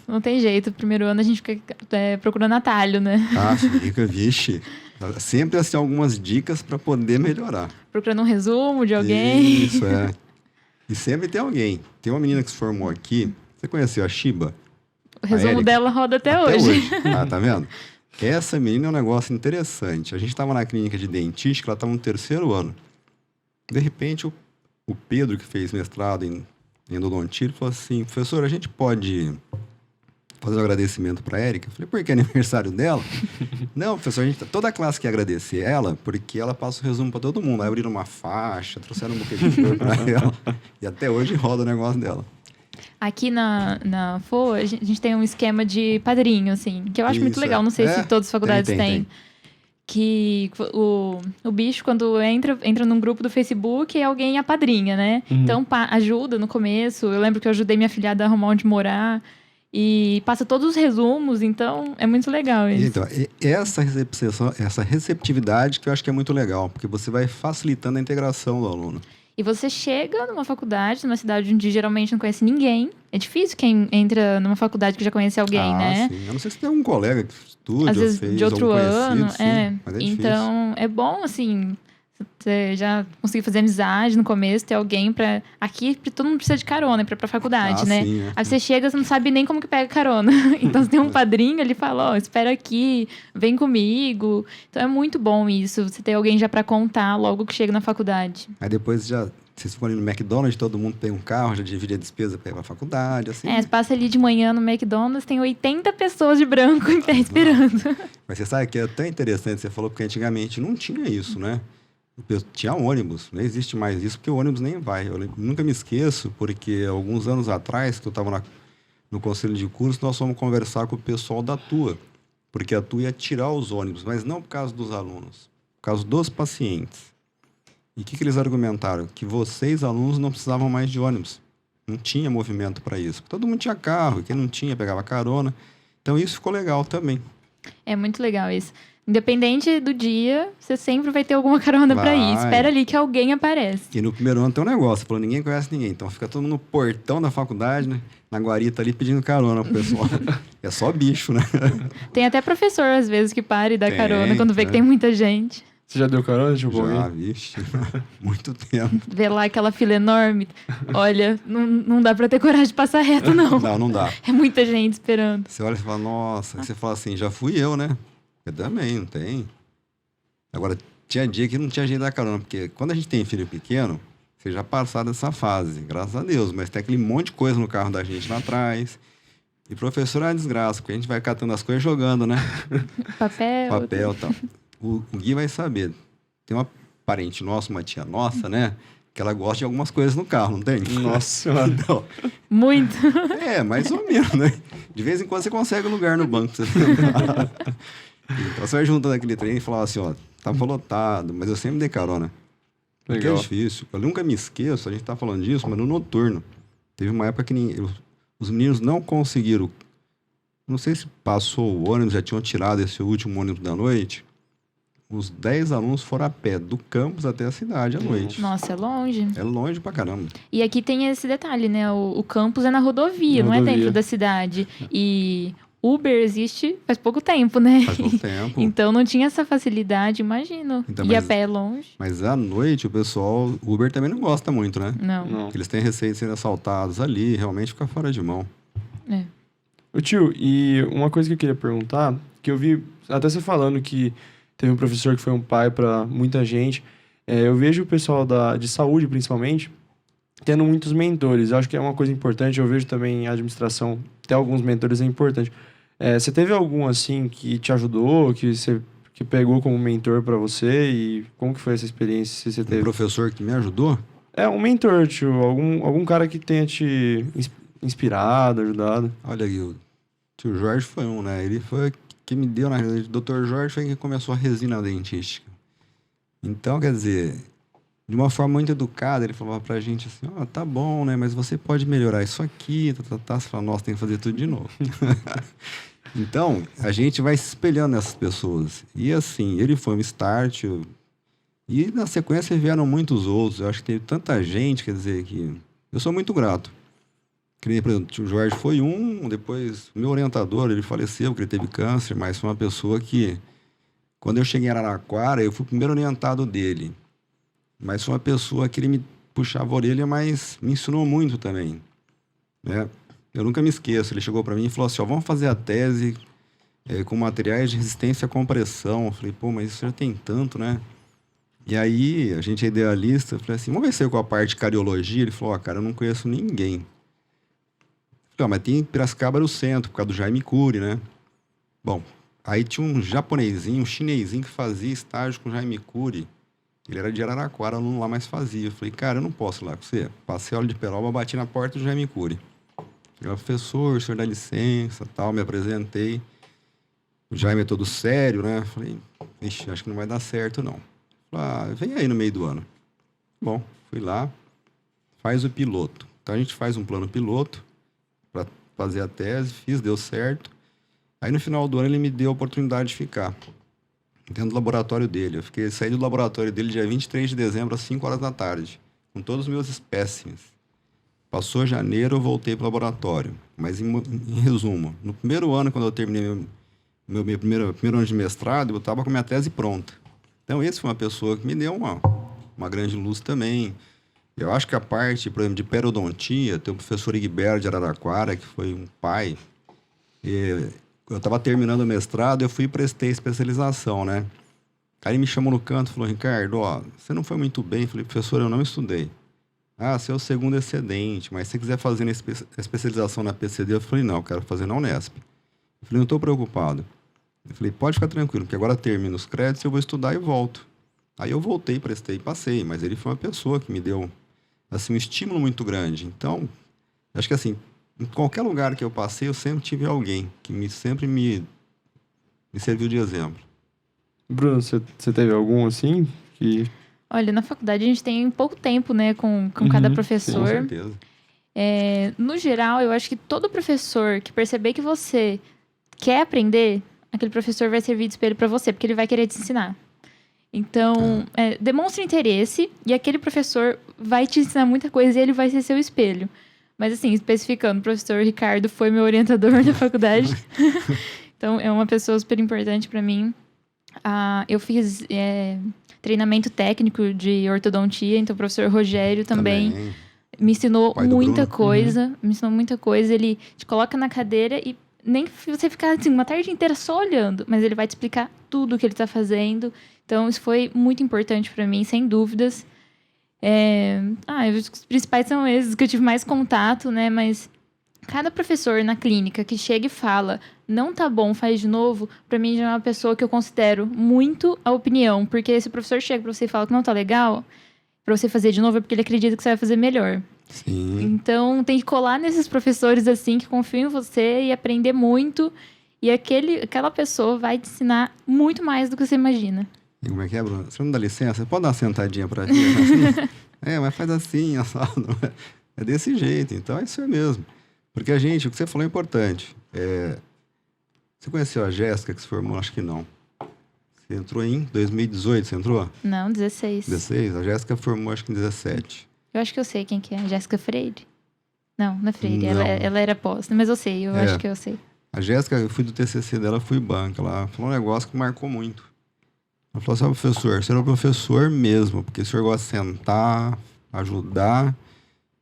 Não tem jeito. Primeiro ano a gente fica procurando atalho, né?
Ah, fica, vixe. Sempre assim, algumas dicas para poder melhorar.
Procurando um resumo de alguém.
Isso, é. E sempre tem alguém. Tem uma menina que se formou aqui. Você conheceu a Shiba?
O resumo dela roda até hoje.
Ah, tá vendo? Essa menina é um negócio interessante. A gente estava na clínica de dentística, ela estava no 3º ano. De repente, o Pedro, que fez mestrado em endodontia, falou assim, professor, a gente pode fazer um agradecimento para a Érica? Eu falei, por que é aniversário dela? Não, professor, toda a classe quer agradecer ela, porque ela passa o resumo para todo mundo. Aí abriram uma faixa, trouxeram um buquê de flor para ela. E até hoje roda o negócio dela.
Aqui na FO, a gente tem um esquema de padrinho, assim, que eu acho muito legal. Não sei se todas as faculdades têm. Que o bicho, quando entra num grupo do Facebook, alguém apadrinha, né? Uhum. Então, ajuda no começo. Eu lembro que eu ajudei minha filhada a arrumar onde morar. E passa todos os resumos, então é muito legal isso.
Então, essa receptividade que eu acho que é muito legal, porque você vai facilitando a integração do aluno.
E você chega numa faculdade, numa cidade onde geralmente não conhece ninguém. É difícil quem entra numa faculdade que já conhece alguém, né?
Sim. Eu não sei se tem algum colega que estuda
Às
ou
vezes
fez,
de outro
algum conhecido,
ano.
sim, mas é difícil.
Então, é bom, assim, você já conseguir fazer amizade no começo, ter alguém pra... Aqui, todo mundo precisa de carona pra ir pra faculdade, né?
Sim,
Aí você chega, você não sabe nem como que pega carona. Então, você tem um padrinho, ele fala, ó, espera aqui, vem comigo. Então, é muito bom isso, você ter alguém já pra contar logo que chega na faculdade.
Aí depois vocês foram ali no McDonald's, todo mundo tem um carro, já divide a despesa pra ir pra faculdade, assim.
Você passa ali de manhã no McDonald's, tem 80 pessoas de branco em pé esperando.
Mas você sabe que é até interessante, você falou, porque antigamente não tinha isso, né? Tinha ônibus, não existe mais isso, porque o ônibus nem vai. Nunca me esqueço, porque alguns anos atrás, que eu estava no conselho de curso, nós fomos conversar com o pessoal da TUA, porque a TUA ia tirar os ônibus, mas não por causa dos alunos, por causa dos pacientes. E o que eles argumentaram? Que vocês, alunos, não precisavam mais de ônibus. Não tinha movimento para isso. Todo mundo tinha carro, quem não tinha pegava carona. Então isso ficou legal também.
É muito legal isso. Independente do dia, você sempre vai ter alguma carona pra ir. Espera ali que alguém aparece.
E no primeiro ano tem um negócio, falou, ninguém conhece ninguém. Então fica todo mundo no portão da faculdade, né? Na guarita ali pedindo carona pro pessoal. É só bicho, né?
Tem até professor, às vezes, que para e dá carona quando vê que tem muita gente.
Você já deu carona, tipo,
Já,
alguém?
vixe. Muito tempo.
Vê lá aquela fila enorme. Olha, não dá pra ter coragem de passar reto, não.
Não dá.
É muita gente esperando.
Você olha e fala, nossa. Aí você fala assim, já fui eu, né? Eu também, não tem. Agora, tinha dia que não tinha jeito da carona, porque quando a gente tem filho pequeno, você já passou dessa fase, graças a Deus. Mas tem aquele monte de coisa no carro da gente lá atrás. E professor é uma desgraça, porque a gente vai catando as coisas e jogando, né?
Papel
E tal. O Gui vai saber. Tem uma parente nossa, uma tia nossa, né? Que ela gosta de algumas coisas no carro, não tem?
Nossa,
Então,
Muito.
mais ou menos, né? De vez em quando você consegue um lugar no banco pra você sentar. Então você vai juntando aquele trem e falar assim, ó, tava lotado, mas eu sempre dei carona. Porque é
legal.
difícil. Eu nunca me esqueço, a gente tá falando disso, mas no noturno. Teve uma época que os meninos não conseguiram. Não sei se passou o ônibus, já tinham tirado esse último ônibus da noite. Os 10 alunos foram a pé do campus até a cidade à noite.
Nossa, é longe.
É longe pra caramba.
E aqui tem esse detalhe, né? O campus é na rodovia, não é dentro da cidade. E Uber existe faz pouco tempo, né?
Faz pouco tempo.
Então não tinha essa facilidade, imagino.
Então,
E a pé é longe.
Mas à noite o pessoal, o Uber também não gosta muito, né?
Não.
Eles têm receio de serem assaltados ali, realmente fica fora de mão.
É.
Ô tio, e uma coisa que eu queria perguntar, que eu vi até você falando que teve um professor que foi um pai para muita gente. Eu vejo o pessoal de saúde, principalmente, tendo muitos mentores. Eu acho que é uma coisa importante. Eu vejo também a administração ter alguns mentores é importante. Você teve algum, assim, que te ajudou, que pegou como mentor para você? E como que foi essa experiência se você
O
teve?
professor que me ajudou,
Um mentor, tio. Algum cara que tenha te inspirado, ajudado.
olha aí, o tio Jorge foi um, né? Ele foi que me deu, na realidade, o Dr. Jorge foi quem começou a resina dentística. Então, quer dizer, de uma forma muito educada, ele falava pra gente assim, tá bom, né, mas você pode melhorar isso aqui, Você fala, nossa, tem que fazer tudo de novo. Então, a gente vai se espelhando nessas pessoas. E assim, ele foi um start, e na sequência vieram muitos outros. Eu acho que teve tanta gente, quer dizer, que eu sou muito grato. Por exemplo, o Jorge foi um, depois o meu orientador, ele faleceu porque ele teve câncer, mas foi uma pessoa que, quando eu cheguei em Araraquara, eu fui o primeiro orientado dele. Mas foi uma pessoa que ele me puxava a orelha, mas me ensinou muito também, né? Eu nunca me esqueço, ele chegou para mim e falou assim, vamos fazer a tese com materiais de resistência à compressão. Eu falei, pô, mas isso já tem tanto, né? E aí, a gente é idealista, eu falei assim, vamos ver se eu com a parte de cariologia. Ele falou, cara, eu não conheço ninguém. Mas tem em Piracicaba no centro, por causa do Jaime Cury, né? Bom, aí tinha um japonesinho, um chinesinho que fazia estágio com o Jaime Cury. Ele era de Araraquara, aluno lá, mas fazia. Eu falei, cara, eu não posso ir lá com você. Passei a aula de peroba, bati na porta do Jaime Cury. Falei, professor, o senhor dá licença, tal, me apresentei. O Jaime é todo sério, né? Falei, ixi, acho que não vai dar certo, não. Falei, vem aí no meio do ano. Bom, fui lá, faz o piloto. Então a gente faz um plano piloto para fazer a tese, deu certo. Aí no final do ano ele me deu a oportunidade de ficar dentro do laboratório dele. Saí do laboratório dele dia 23 de dezembro às 5 horas da tarde. com todos os meus espécimes. Passou janeiro, eu voltei para o laboratório. Mas, em resumo, no primeiro ano, quando eu terminei meu primeiro ano de mestrado, eu estava com minha tese pronta. Então, esse foi uma pessoa que me deu uma grande luz também. Eu acho que a parte, por exemplo, de periodontia, tem o professor Igberto de Araraquara, que foi um pai. Eu estava terminando o mestrado, eu fui e prestei especialização, né? Aí ele me chamou no canto e falou, Ricardo, ó, você não foi muito bem. Eu falei, professor, eu não estudei. Ah, você é o segundo excedente, mas se você quiser fazer a especialização na PCD, eu falei, não, eu quero fazer na Unesp. Eu falei, não estou preocupado. Eu falei, pode ficar tranquilo, porque agora termino os créditos, eu vou estudar e volto. Aí eu voltei, prestei e passei, mas ele foi uma pessoa que me deu assim, um estímulo muito grande. Então, acho que assim, em qualquer lugar que eu passei, eu sempre tive alguém que sempre me serviu de exemplo.
Bruno, você teve algum assim? Que...
Olha, na faculdade a gente tem pouco tempo, né, com cada
Com
professor.
certeza.
No geral, eu acho que todo professor que perceber que você quer aprender, aquele professor vai servir de espelho para você, porque ele vai querer te ensinar. Então, demonstre interesse e aquele professor vai te ensinar muita coisa e ele vai ser seu espelho. Mas assim, especificando, o professor Ricardo foi meu orientador na faculdade. Então, é uma pessoa super importante para mim. Eu fiz treinamento técnico de ortodontia, então o professor Rogério também me ensinou muita coisa. Me ensinou muita coisa. Ele te coloca na cadeira e nem você ficar assim, uma tarde inteira só olhando, mas ele vai te explicar tudo o que ele está fazendo. Então, isso foi muito importante para mim, sem dúvidas. Os principais são esses que eu tive mais contato, né? Mas cada professor na clínica que chega e fala, não tá bom, faz de novo, para mim já é uma pessoa que eu considero muito a opinião. Porque se o professor chega para você e fala que não tá legal, para você fazer de novo, é porque ele acredita que você vai fazer melhor.
Sim.
Então, tem que colar nesses professores assim, que confiam em você e aprender muito. E aquela pessoa vai te ensinar muito mais do que você imagina.
E como é que é, Bruno? Você não dá licença? Você pode dar uma sentadinha pra ti? Assim? Mas faz assim, assado. É desse jeito. Então, é isso aí mesmo. Porque o que você falou é importante. Você conheceu a Jéssica, que se formou? Acho que não. Você entrou em 2018, você entrou?
Não, 16.
16? A Jéssica formou, acho que em 17.
Eu acho que eu sei quem que é. Jéssica Freire? Não é Freire.
Não.
Ela era pós. Mas eu sei, eu acho que eu sei.
A Jéssica, eu fui do TCC dela, fui banca. Ela falou um negócio que marcou muito. Ela falou assim, professor, você era o professor mesmo, porque o senhor gosta de sentar, ajudar.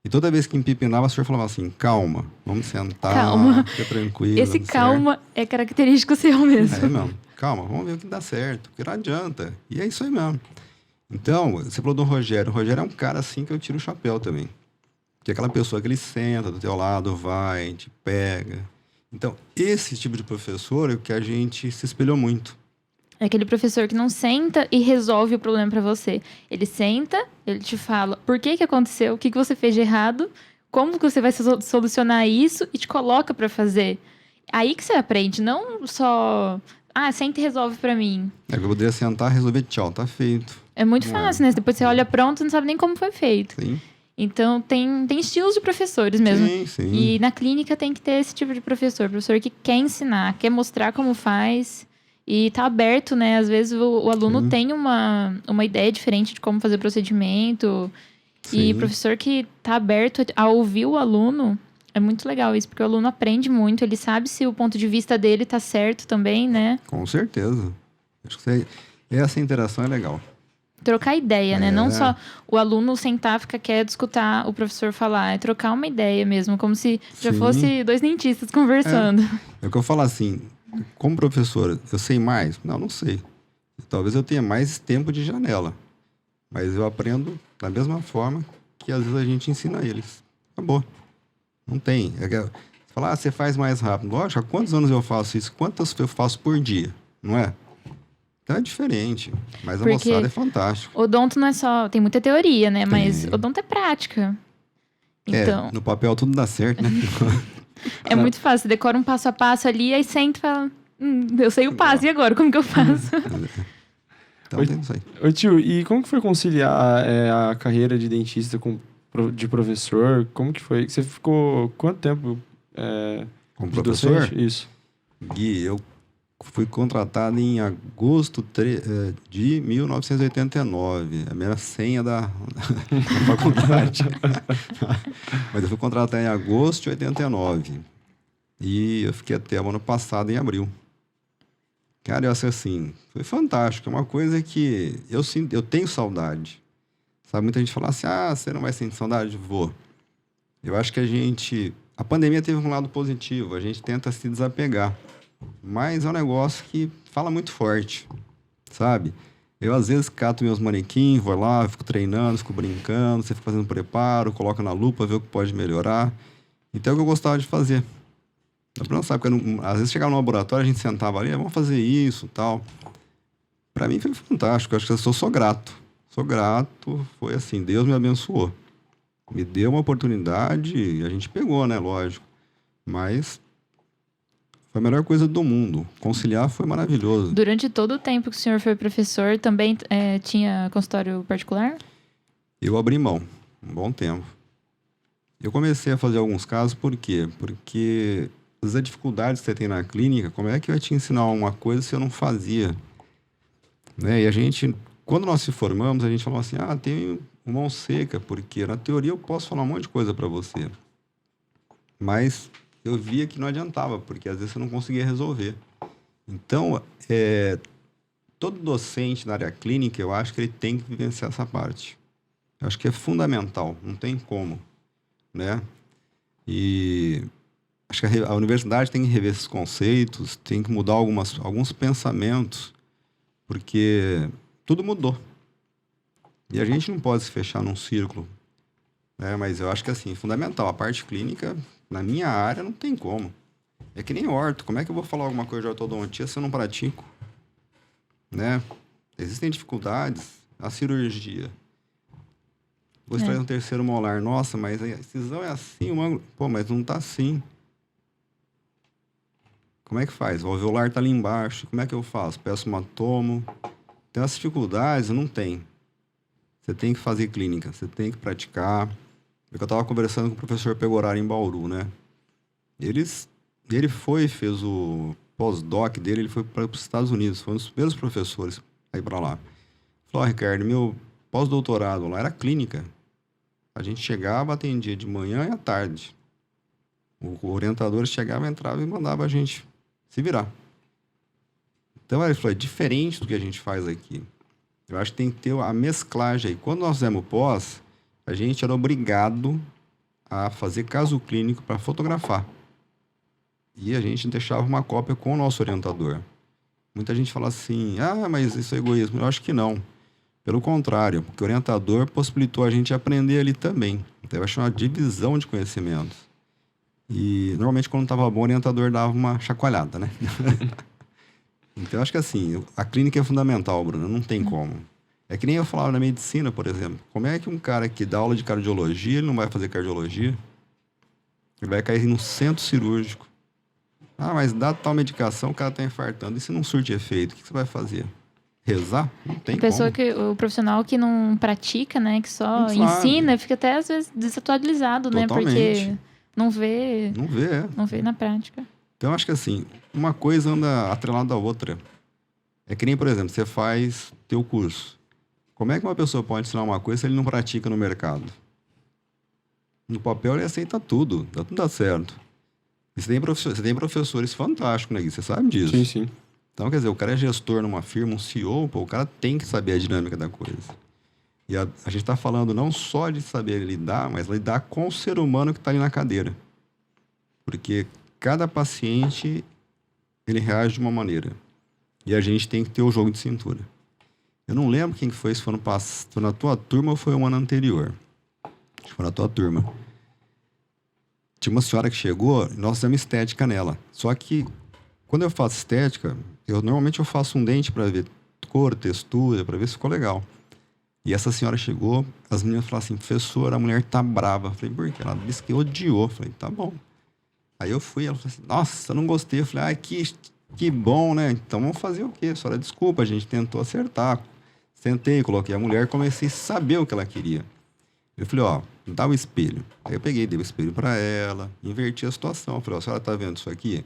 E toda vez que empipinava, o senhor falava assim, calma, vamos sentar,
calma.
Fica tranquilo.
Esse calma é característico seu mesmo.
Mesmo. Calma, vamos ver o que dá certo, porque não adianta. E é isso aí mesmo. Então, você falou do Rogério. O Rogério é um cara assim que eu tiro o chapéu também. Que é aquela pessoa que ele senta do teu lado, vai, te pega. Então, esse tipo de professor é o que a gente se espelhou muito.
É aquele professor que não senta e resolve o problema pra você. Ele senta, ele te fala por que aconteceu, o que você fez de errado, como que você vai solucionar isso e te coloca pra fazer. Aí que você aprende, não só... senta e resolve pra mim.
Eu poderia sentar, resolver, tchau, tá feito.
É muito fácil, né? Depois você olha pronto e não sabe nem como foi feito.
Sim.
Então, tem estilos de professores mesmo.
Sim.
E na clínica tem que ter esse tipo de professor. Professor que quer ensinar, quer mostrar como faz. E tá aberto, né? Às vezes o aluno tem uma ideia diferente de como fazer o procedimento.
Sim.
E professor que tá aberto a ouvir o aluno, é muito legal isso. Porque o aluno aprende muito, ele sabe se o ponto de vista dele tá certo também, né?
Com certeza. Acho que essa interação é legal.
Trocar ideia, né? Não só o aluno sentar, ficar quieto, escutar o professor falar. É trocar uma ideia mesmo, como se já fosse dois dentistas conversando.
É o que eu falo assim, como professor, eu sei mais? Não sei. Talvez eu tenha mais tempo de janela. Mas eu aprendo da mesma forma que às vezes a gente ensina eles. Acabou. Não tem. Você fala, você faz mais rápido. Lógico, há quantos anos eu faço isso? Quantas eu faço por dia? Não é? Então é diferente, mas a moçada é fantástico.
Odonto não é só... Tem muita teoria, né? Mas odonto é prática. Então...
no papel tudo dá certo, né?
É muito fácil. Você decora um passo a passo ali, aí senta e fala... eu sei o passo, e agora? Como que eu faço?
Então tem isso aí.
Ô tio, e como que foi conciliar a carreira de dentista de professor? Como que foi? Você ficou quanto tempo
Como
de
professor?
docente? Isso.
Gui, eu Fui contratado em agosto de 1989. A minha senha da faculdade. Mas eu fui contratado em agosto de 89. E eu fiquei até o ano passado, em abril. Cara, eu achei assim, foi fantástico. É uma coisa que eu tenho saudade. Sabe, muita gente fala assim, você não vai sentir saudade? Vou. Eu acho que a pandemia teve um lado positivo, a gente tenta se desapegar. Mas é um negócio que fala muito forte, sabe? Eu, às vezes, cato meus manequins, vou lá, fico treinando, fico brincando, você fica fazendo preparo, coloca na lupa, vê o que pode melhorar. Então, é o que eu gostava de fazer. Não sabe, porque às vezes chegava no laboratório, a gente sentava ali, vamos fazer isso e tal. Para mim foi fantástico, eu acho que eu sou grato. Sou grato, foi assim, Deus me abençoou. Me deu uma oportunidade e a gente pegou, né, lógico. Mas foi a melhor coisa do mundo. Conciliar foi maravilhoso.
Durante todo o tempo que o senhor foi professor, também tinha consultório particular?
Eu abri mão, um bom tempo. Eu comecei a fazer alguns casos, por quê? Porque as dificuldades que você tem na clínica, como é que eu ia te ensinar uma coisa se eu não fazia? Né? E a gente, quando nós se formamos, a gente falou assim, tem mão seca, porque na teoria eu posso falar um monte de coisa para você. Mas eu via que não adiantava, porque às vezes você não conseguia resolver. Então, todo docente na área clínica, eu acho que ele tem que vivenciar essa parte. Eu acho que é fundamental, não tem como, né? E acho que a universidade tem que rever esses conceitos, tem que mudar alguns pensamentos, porque tudo mudou. E a gente não pode se fechar num círculo, né? Mas eu acho que, assim, fundamental. A parte clínica, na minha área, não tem como. É que nem orto. Como é que eu vou falar alguma coisa de ortodontia se eu não pratico? Né? Existem dificuldades. A cirurgia. Você traz um terceiro molar. Nossa, mas a incisão é assim, o ângulo... Pô, mas não tá assim. Como é que faz? O alveolar tá ali embaixo. Como é que eu faço? Peço uma tomo. Então, as dificuldades não tem. Você tem que fazer clínica, você tem que praticar. Eu estava conversando com o professor Pegoraro em Bauru, né? Ele fez o pós-doc dele, ele foi para os Estados Unidos, foi um dos primeiros professores a ir para lá. Falou, Ricardo, meu pós-doutorado lá era clínica. A gente chegava, atendia de manhã e à tarde. O orientador chegava, entrava e mandava a gente se virar. Então, ele falou, é diferente do que a gente faz aqui. Eu acho que tem que ter a mesclagem aí. Quando nós fizemos pós, a gente era obrigado a fazer caso clínico para fotografar. E a gente deixava uma cópia com o nosso orientador. Muita gente fala assim, mas isso é egoísmo. Eu acho que não. Pelo contrário, porque o orientador possibilitou a gente aprender ali também. Então, eu acho uma divisão de conhecimentos. E, normalmente, quando estava bom, o orientador dava uma chacoalhada, né? Então, eu acho que assim, a clínica é fundamental, Bruno, não tem como. É que nem eu falava na medicina, por exemplo. Como é que um cara que dá aula de cardiologia, ele não vai fazer cardiologia? Ele vai cair no centro cirúrgico. Mas dá tal medicação, o cara está infartando. E se não surte efeito, o que você vai fazer? Rezar? Não tem como.
O profissional que não pratica, né, que só ensina, fica até às vezes desatualizado, né? Porque não vê na prática.
Então, eu acho que assim, uma coisa anda atrelada à outra. É que nem, por exemplo, você faz teu curso. Como é que uma pessoa pode ensinar uma coisa se ele não pratica no mercado? No papel ele aceita tudo, tudo dá certo. E você tem professores fantásticos, né, Gui? Você sabe disso.
Sim, sim.
Então, quer dizer, o cara é gestor numa firma, um CEO, o cara tem que saber a dinâmica da coisa. E a gente está falando não só de saber lidar, mas lidar com o ser humano que está ali na cadeira. Porque cada paciente, ele reage de uma maneira. E a gente tem que ter o jogo de cintura. Eu não lembro quem que foi, se foi na tua turma ou foi um ano anterior. Acho que foi na tua turma. Tinha uma senhora que chegou e nós fizemos estética nela. Só que, quando eu faço estética, normalmente eu faço um dente para ver cor, textura, para ver se ficou legal. E essa senhora chegou, as meninas falaram assim, professora, a mulher tá brava. Eu falei, por quê? Ela disse que odiou. Eu falei, tá bom. Aí eu fui, ela falou assim, nossa, eu não gostei. Eu falei, que bom, né? Então vamos fazer o quê? A senhora, desculpa, a gente tentou acertar. Sentei, coloquei a mulher, comecei a saber o que ela queria. Eu falei, dá o espelho. Aí eu peguei, dei o espelho para ela, inverti a situação. Eu falei, a senhora tá vendo isso aqui?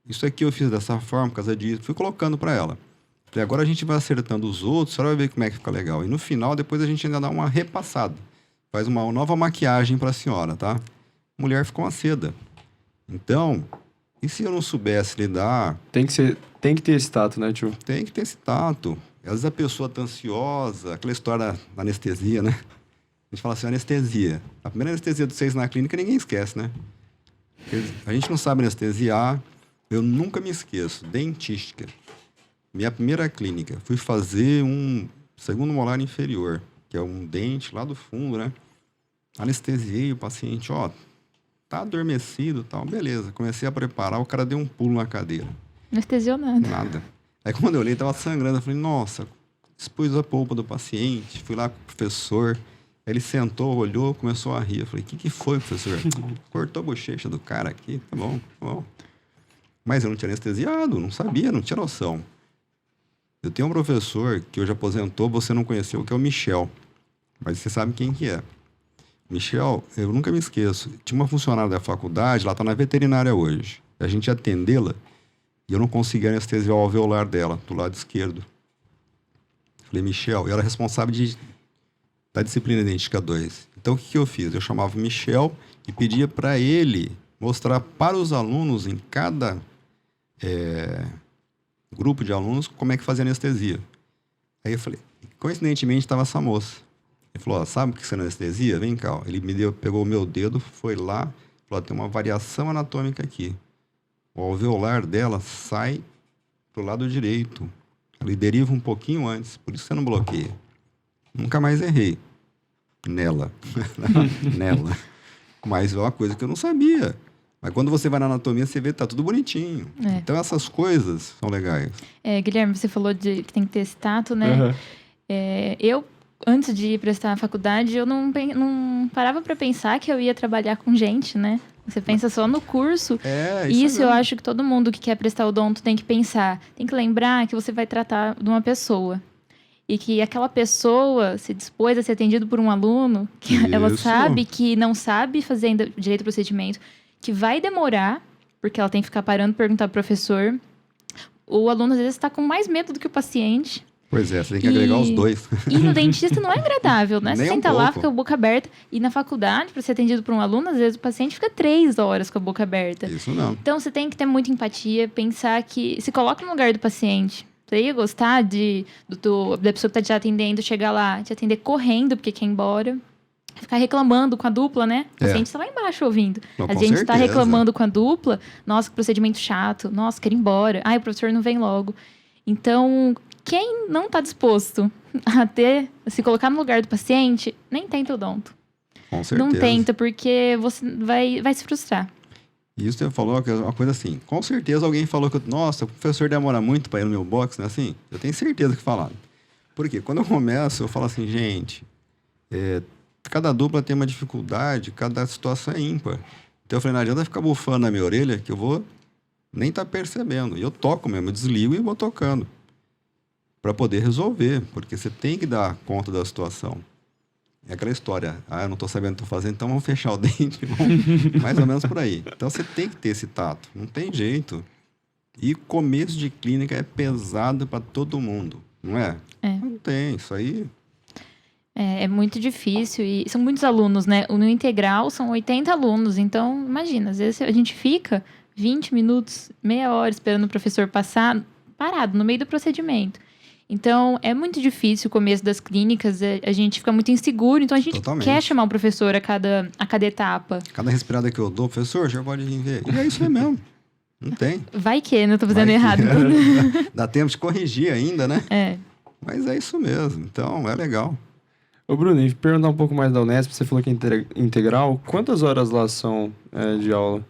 isso aqui eu fiz dessa forma, por causa disso. Fui colocando para ela. Falei, agora a gente vai acertando os outros, a senhora vai ver como é que fica legal. E no final, depois a gente ainda dá uma repassada. Faz uma nova maquiagem para a senhora, tá? A mulher ficou uma seda. Então, e se eu não soubesse lidar...
Tem que ter esse tato, né, tio?
Tem que ter esse tato. Às vezes a pessoa tá ansiosa, aquela história da anestesia, né? A gente fala assim, anestesia. A primeira anestesia de vocês na clínica, ninguém esquece, né? A gente não sabe anestesiar. Eu nunca me esqueço. Dentística. Minha primeira clínica. Fui fazer um segundo molar inferior, que é um dente lá do fundo, né? Anestesiei o paciente, ó, tá adormecido e tal. Beleza. Comecei a preparar, o cara deu um pulo na cadeira.
Não anestesiou nada.
Nada. Aí quando eu olhei, tava sangrando. Eu falei, nossa, expus a polpa do paciente. Fui lá com o professor. Aí ele sentou, olhou, começou a rir. Eu falei, o que foi, professor? Cortou a bochecha do cara aqui. Tá bom, tá bom. Mas eu não tinha anestesiado, não sabia, não tinha noção. Eu tenho um professor que hoje aposentou, você não conheceu, que é o Michel. Mas você sabe quem que é. Michel, eu nunca me esqueço. Tinha uma funcionária da faculdade, ela tá na veterinária hoje. A gente ia atendê-la e eu não conseguia anestesiar o alveolar dela, do lado esquerdo. Falei, Michel, eu era responsável da disciplina idêntica 2. Então, o que eu fiz? Eu chamava o Michel e pedia para ele mostrar para os alunos, em cada grupo de alunos, como é que fazia anestesia. Aí eu falei, coincidentemente, estava essa moça. Ele falou, ó, sabe o que é anestesia? Vem cá. Ó. Ele pegou o meu dedo, foi lá, falou, tem uma variação anatômica aqui. O alveolar dela sai pro lado direito. Ele deriva um pouquinho antes, por isso você não bloqueia. Nunca mais errei. Nela. Nela. Mas é uma coisa que eu não sabia. Mas quando você vai na anatomia, você vê que tá tudo bonitinho. É. Então, essas coisas são legais.
Guilherme, você falou que tem que ter esse tato, né? Uhum. Eu, antes de ir prestar a faculdade, eu não parava para pensar que eu ia trabalhar com gente, né? Você pensa só no curso. Isso eu acho que todo mundo que quer prestar odonto tem que pensar. Tem que lembrar que você vai tratar de uma pessoa. E que aquela pessoa se dispôs a ser atendido por um aluno, que ela sabe que não sabe fazer direito ao procedimento, que vai demorar, porque ela tem que ficar parando e perguntar pro professor. O aluno, às vezes, está com mais medo do que o paciente.
Pois é, você tem que agregar os dois.
E no dentista não é agradável, né? Você senta lá,
pouco.
fica com a boca aberta. E na faculdade, para ser atendido por um aluno, às vezes o paciente fica 3 horas com a boca aberta.
Isso não.
Então, você tem que ter muita empatia, pensar que... Se coloca no lugar do paciente. Você ia gostar da pessoa que está te atendendo chegar lá, te atender correndo porque quer ir embora. Ficar reclamando com a dupla, né? O paciente está lá embaixo ouvindo.
Não,
a gente está reclamando com a dupla. Nossa, que procedimento chato. Nossa, quero ir embora. Ai, o professor não vem logo. Então, quem não está disposto a se colocar no lugar do paciente, nem tenta odonto.
Com certeza.
Não tenta, porque você vai se frustrar.
Isso você falou que é uma coisa assim. Com certeza alguém falou que, nossa, o professor demora muito para ir no meu box, né? Assim, eu tenho certeza que falaram. Por quê? Quando eu começo, eu falo assim, gente, cada dupla tem uma dificuldade, cada situação é ímpar. Então eu falei, não adianta ficar bufando na minha orelha que eu vou nem estar percebendo. E eu toco mesmo, eu desligo e vou tocando. Para poder resolver, porque você tem que dar conta da situação. É aquela história, eu não estou sabendo o que estou fazendo, então vamos fechar o dente, mais ou menos por aí. Então você tem que ter esse tato, não tem jeito. E começo de clínica é pesado para todo mundo, não é? Não tem, isso aí...
É muito difícil e são muitos alunos, né? No integral são 80 alunos, então imagina, às vezes a gente fica 20 minutos, meia hora esperando o professor passar, parado no meio do procedimento. Então, é muito difícil o começo das clínicas, a gente fica muito inseguro, então a gente quer chamar o professor a cada etapa.
Cada respirada que eu dou, professor, já pode vir ver. E é isso aí mesmo, não tem.
Vai que, não tô fazendo errado.
Dá tempo de corrigir ainda, né? Mas é isso mesmo, então é legal.
Ô Bruno, e perguntar um pouco mais da Unesp, você falou que é integral, quantas horas lá são de aula?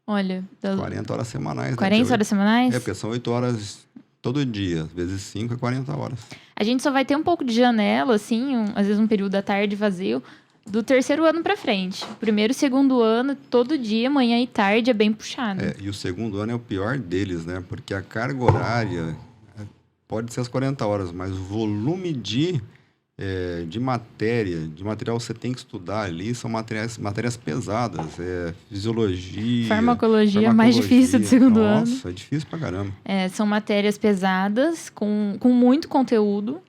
Olha...
40 horas semanais.
40 horas semanais?
Porque são 8 horas... Todo dia, vezes 5 é 40 horas.
A gente só vai ter um pouco de janela, assim, às vezes um período da tarde vazio, do terceiro ano pra frente. Primeiro e segundo ano, todo dia, manhã e tarde, é bem puxado.
E o segundo ano é o pior deles, né? Porque a carga horária pode ser as 40 horas, mas o volume de de material você tem que estudar ali, são matérias pesadas, fisiologia,
Farmacologia é mais difícil do segundo ano.
Nossa, é difícil pra caramba.
São matérias pesadas, com muito conteúdo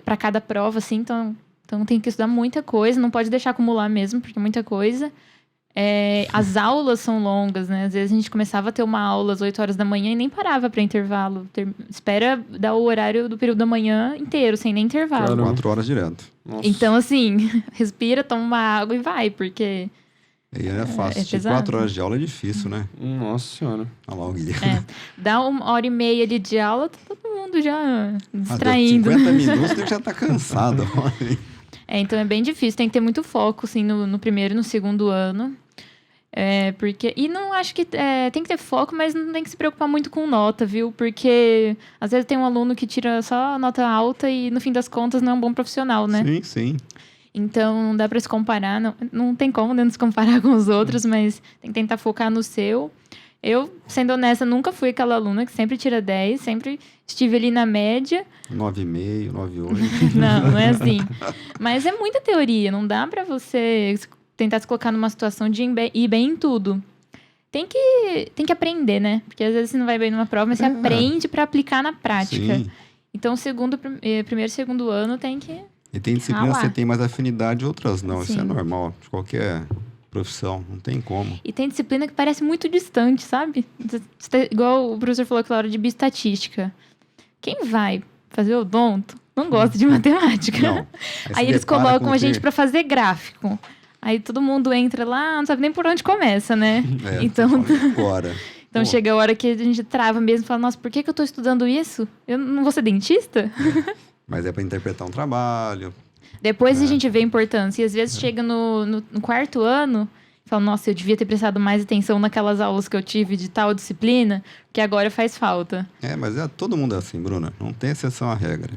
para cada prova, assim, então tem que estudar muita coisa, não pode deixar acumular mesmo, porque é muita coisa. As aulas são longas, né? Às vezes a gente começava a ter uma aula às 8 horas da manhã e nem parava para intervalo. Espera dar o horário do período da manhã inteiro, sem nem intervalo.
Caramba.
4 horas direto.
Nossa.
Então, assim, respira, toma uma água e vai, porque...
E é fácil.
pesado.
4 horas de aula é difícil, né?
Nossa senhora.
Olha lá o Gui.
Dá 1h30 ali de aula, tá todo mundo já
Deu
distraindo.
50 minutos, você já tá cansado.
Então é bem difícil, tem que ter muito foco, assim, no primeiro e no segundo ano. E não acho que... tem que ter foco, mas não tem que se preocupar muito com nota, viu? Porque às vezes tem um aluno que tira só nota alta e no fim das contas não é um bom profissional, né?
Sim, sim.
Então não dá pra se comparar, não tem como não se comparar com os outros, mas tem que tentar focar no seu. Eu, sendo honesta, nunca fui aquela aluna que sempre tira 10, sempre estive ali na média.
9,5, 9,8.
Não é assim. Mas é muita teoria, não dá pra você tentar se colocar numa situação de ir bem em tudo. Tem que aprender, né? Porque às vezes você não vai bem numa prova, mas você aprende pra aplicar na prática.
Sim.
Então, primeiro e segundo ano tem que...
E tem disciplinas que
lá.
você tem mais afinidade, outras não. Isso
Sim.
é normal, de qualquer profissão, não tem como.
E tem disciplina que parece muito distante, sabe? Igual o professor falou aquela hora de bioestatística. Quem vai fazer odonto não gosta de matemática.
Não.
Aí eles colocam a gente pra fazer gráfico. Aí todo mundo entra lá, não sabe nem por onde começa, né? Então
agora.
Então chega a hora que a gente trava mesmo e fala, nossa, por que eu tô estudando isso? Eu não vou ser dentista?
Mas é para interpretar um trabalho.
Depois a gente vê a importância. E às vezes chega no quarto ano e fala, nossa, eu devia ter prestado mais atenção naquelas aulas que eu tive de tal disciplina, porque agora faz falta.
Mas todo mundo é assim, Bruna. Não tem exceção à regra.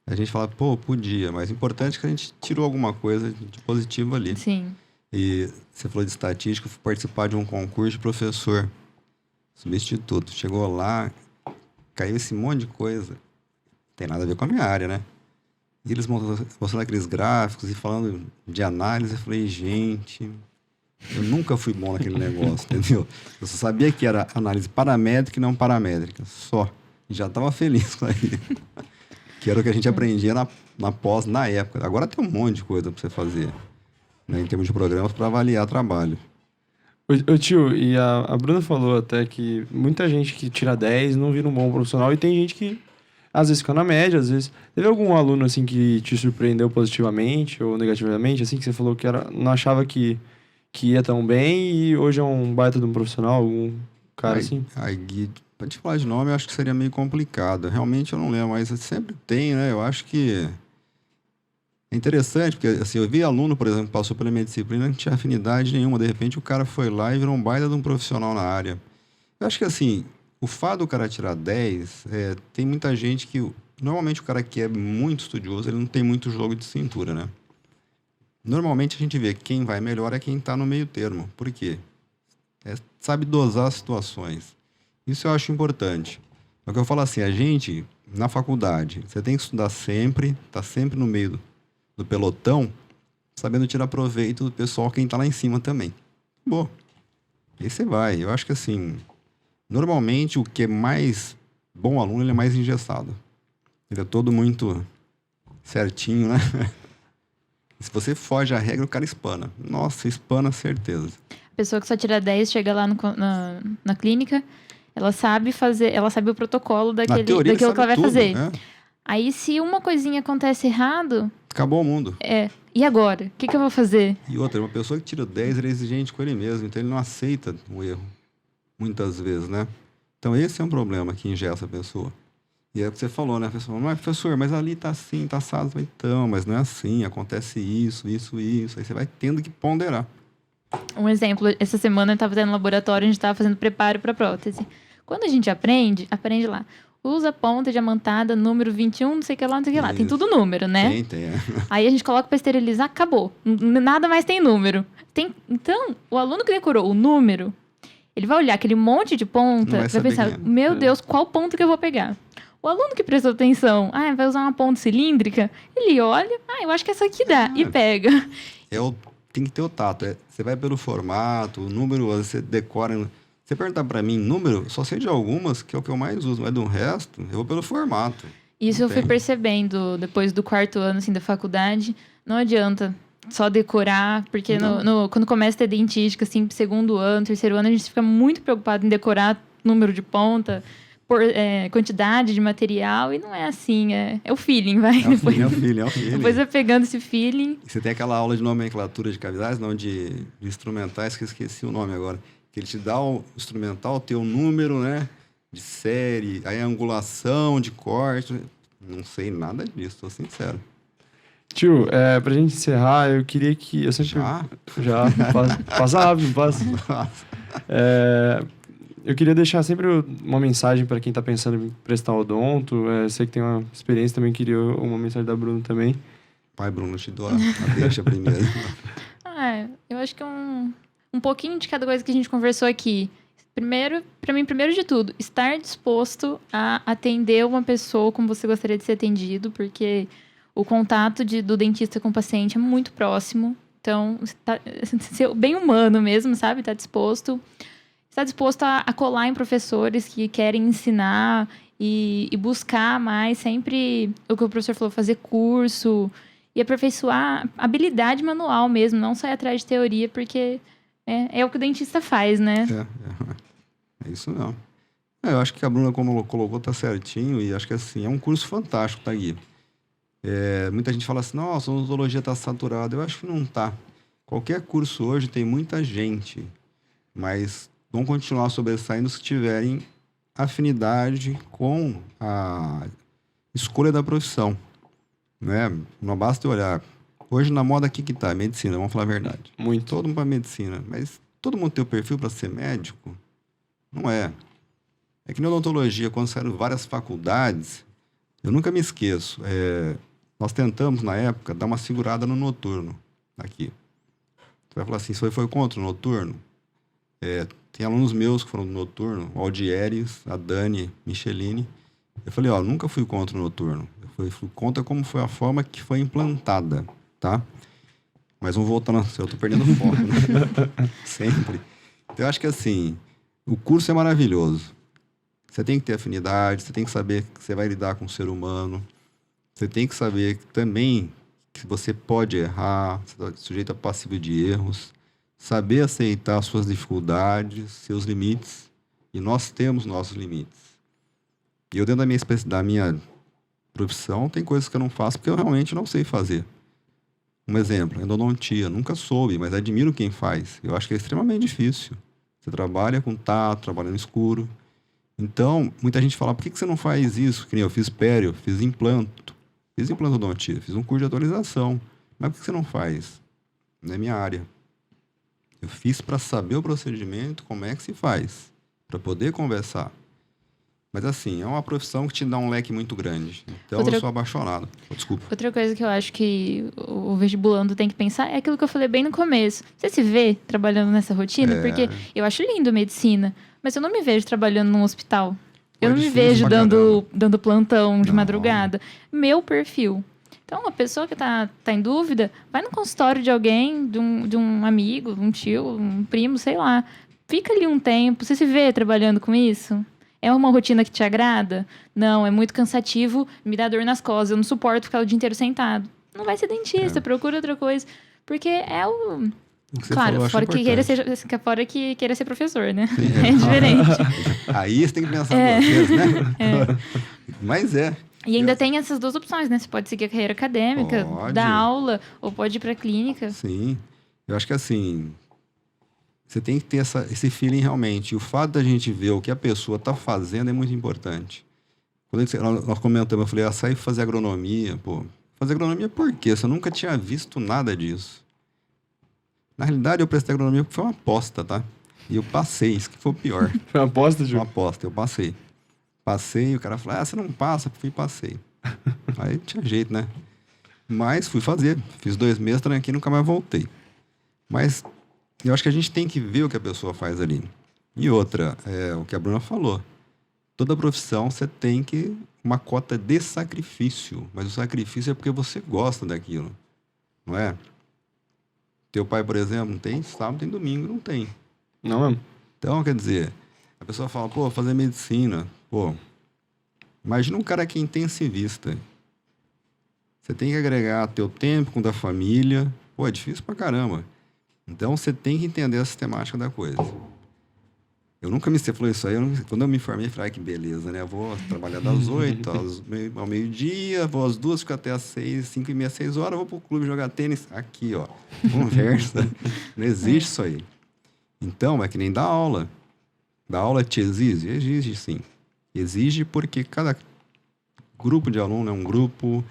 A gente fala, podia, mas o importante é que a gente tirou alguma coisa de positivo ali.
Sim.
E você falou de estatística, eu fui participar de um concurso de professor substituto. Chegou lá, caiu esse monte de coisa. Tem nada a ver com a minha área, né? E eles mostrando aqueles gráficos e falando de análise. Eu falei, gente, eu nunca fui bom naquele negócio, entendeu? Eu só sabia que era análise paramétrica e não paramétrica, só. E já estava feliz com isso. Que era o que a gente aprendia na pós, na época. Agora tem um monte de coisa para você fazer, né, em termos de programas para avaliar trabalho.
Ô tio, e a Bruna falou até que muita gente que tira 10 não vira um bom profissional e tem gente que às vezes fica na média, às vezes... Teve algum aluno, assim, que te surpreendeu positivamente ou negativamente, assim, que você falou que não achava que ia tão bem e hoje é um baita de um profissional, algum cara assim?
Gui, pra te falar de nome, eu acho que seria meio complicado. Realmente eu não lembro, mas sempre tem, né? Eu acho que é interessante, porque assim, eu vi aluno, por exemplo, que passou pela minha disciplina, não tinha afinidade nenhuma. De repente o cara foi lá e virou um baita de um profissional na área. Eu acho que assim... O fato do cara tirar 10, tem muita gente que... Normalmente o cara que é muito estudioso, ele não tem muito jogo de cintura, né? Normalmente a gente vê que quem vai melhor é quem está no meio termo. Por quê? Sabe dosar as situações. Isso eu acho importante. É o que eu falo assim, a gente, na faculdade, você tem que estudar sempre, tá sempre no meio do pelotão, sabendo tirar proveito do pessoal, quem está lá em cima também. Bom, aí você vai. Eu acho que assim... Normalmente, o que é mais bom aluno, ele é mais engessado. Ele é todo muito certinho, né? Se você foge à regra, o cara espana. Nossa, espana, certeza.
A pessoa que só tira 10 chega lá na clínica, ela sabe o protocolo daquilo que ela vai fazer. Aí, se uma coisinha acontece errado...
Acabou o mundo.
E agora? O que eu vou fazer?
E outra, uma pessoa que tira 10, ele é exigente com ele mesmo, então ele não aceita o erro. Muitas vezes, né? Então, esse é um problema que engessa a pessoa. E é o que você falou, né? A pessoa fala, mas professor, mas ali tá assim, tá assado. Então, mas não é assim, acontece isso. Aí você vai tendo que ponderar.
Um exemplo, essa semana eu estava tendo laboratório, a gente estava fazendo preparo para prótese. Quando a gente aprende lá. Usa ponta diamantada, número 21, não sei o que lá, não sei o que lá. Tem tudo número, né?
Tem.
Aí a gente coloca para esterilizar, acabou. Nada mais tem número. Então, o aluno que decorou o número... Ele vai olhar aquele monte de ponta, vai pensar, meu Deus, qual ponta que eu vou pegar? O aluno que prestou atenção, vai usar uma ponta cilíndrica, ele olha, eu acho que essa aqui dá, e pega.
Tem que ter o tato. Você vai pelo formato, o número, você decora. Você perguntar para mim, número, só sei de algumas, que é o que eu mais uso, mas do resto, eu vou pelo formato.
Isso eu fui percebendo depois do 4º ano assim, da faculdade. Não adianta só decorar, porque quando começa a ter dentística, assim, 2º ano, 3º ano, a gente fica muito preocupado em decorar número de ponta, quantidade de material, e não é assim, é o feeling, vai.
É o feeling.
Depois vai pegando esse feeling.
Você tem aquela aula de nomenclatura de cavidades, não, de instrumentais, que eu esqueci o nome agora. Que ele te dá o instrumental, tem o número, né, de série, aí a angulação de corte. Não sei nada disso, tô sincero.
Tio, pra gente encerrar, eu queria que... Eu sempre... Já? Passa rápido, passa. Eu queria deixar sempre uma mensagem para quem está pensando em prestar odonto. Sei que tem uma experiência, também queria uma mensagem da Bruna também.
Pai, Bruno, te dou a deixa primeiro.
Eu acho que um pouquinho de cada coisa que a gente conversou aqui. Primeiro de tudo, estar disposto a atender uma pessoa como você gostaria de ser atendido, porque o contato do dentista com o paciente é muito próximo. Então, ser bem humano mesmo, sabe? Está disposto a colar em professores que querem ensinar e buscar mais sempre o que o professor falou, fazer curso e aperfeiçoar habilidade manual mesmo, não sair atrás de teoria, porque é o que o dentista faz, né?
É isso não. Eu acho que a Bruna, como colocou, tá certinho, e acho que assim, é um curso fantástico, tá, Gui? Muita gente fala assim, nossa, a odontologia tá saturada. Eu acho que não tá. Qualquer curso hoje tem muita gente, mas vão continuar sobressaindo se tiverem afinidade com a escolha da profissão, né? Não basta olhar. Hoje na moda aqui que tá, medicina, vamos falar a verdade.
Muito.
Todo mundo para medicina, mas todo mundo tem o perfil para ser médico? Não é. É que na odontologia, quando saíram várias faculdades, eu nunca me esqueço, nós tentamos na época dar uma segurada no noturno aqui. Você vai falar assim, você foi contra o noturno? Tem alunos meus que foram do noturno, o Aldieres, a Dani, Michelini. Eu falei, nunca fui contra o noturno. Eu fui contra como foi a forma que foi implantada, tá? Mas vamos voltar, eu tô perdendo o foco, né? Sempre. Então, eu acho que assim, o curso é maravilhoso. Você tem que ter afinidade, você tem que saber que você vai lidar com o ser humano. Você tem que saber também que você pode errar, você está sujeito a passivo de erros. Saber aceitar suas dificuldades, seus limites. E nós temos nossos limites. E eu, dentro da minha profissão, tem coisas que eu não faço porque eu realmente não sei fazer. Um exemplo, endodontia. Nunca soube, mas admiro quem faz. Eu acho que é extremamente difícil. Você trabalha com tato, trabalha no escuro. Então, muita gente fala, por que você não faz isso? Que nem eu fiz pério, fiz implanto. Fiz implantodontia, fiz um curso de atualização. Mas por que você não faz? Não é minha área. Eu fiz para saber o procedimento, como é que se faz, para poder conversar. Mas assim, é uma profissão que te dá um leque muito grande. Então eu sou apaixonado. Desculpa.
Outra coisa que eu acho que o vestibulando tem que pensar é aquilo que eu falei bem no começo. Você se vê trabalhando nessa rotina? Porque eu acho lindo medicina, mas eu não me vejo trabalhando num hospital. Eu não me vejo dando plantão de madrugada. Meu perfil. Então, uma pessoa que tá em dúvida, vai no consultório de alguém, de um amigo, um tio, um primo, sei lá. Fica ali um tempo. Você se vê trabalhando com isso? É uma rotina que te agrada? Não, é muito cansativo, me dá dor nas costas. Eu não suporto ficar o dia inteiro sentado. Não vai ser dentista, procura outra coisa. Porque é o... Claro, fora que queira ser professor, né? É diferente.
Aí você tem que pensar duas vezes, né? Mas
E ainda tem essas duas opções, né? Você pode seguir a carreira acadêmica, dar aula, ou pode ir para a clínica.
Sim. Eu acho que assim, você tem que ter esse feeling realmente. E o fato da gente ver o que a pessoa está fazendo é muito importante. Quando nós comentamos, eu falei, sai fazer agronomia. Fazer agronomia por quê? Você nunca tinha visto nada disso. Na realidade, eu prestei agronomia porque foi uma aposta, tá? E eu passei, isso que foi o pior.
Foi uma aposta, Ju?
Uma aposta, eu passei. Passei, o cara falou, você não passa, fui e passei. Aí tinha jeito, né? Mas fui fazer, fiz 2 meses, tranquei, nunca mais voltei. Mas eu acho que a gente tem que ver o que a pessoa faz ali. E outra, o que a Bruna falou. toda profissão você tem que uma cota de sacrifício, mas o sacrifício é porque você gosta daquilo, não é? Teu pai, por exemplo, não tem sábado, tem domingo, não tem.
Não mesmo?
Então, quer dizer, a pessoa fala, pô, fazer medicina, pô, imagina um cara que é intensivista. Você tem que agregar teu tempo com o da família, pô, é difícil pra caramba. Então, você tem que entender a sistemática da coisa. Eu nunca me... Você falou isso aí, quando eu me formei, eu falei, que beleza, né? Eu vou trabalhar das 8 ao meio-dia, vou às 2, fico até às 6, 5h30, 6 horas, vou pro clube jogar tênis. Aqui, ó, conversa. Não existe isso aí. Então, é que nem dar aula. Dar aula te exige? Exige, sim. Exige porque cada grupo de aluno é um grupo,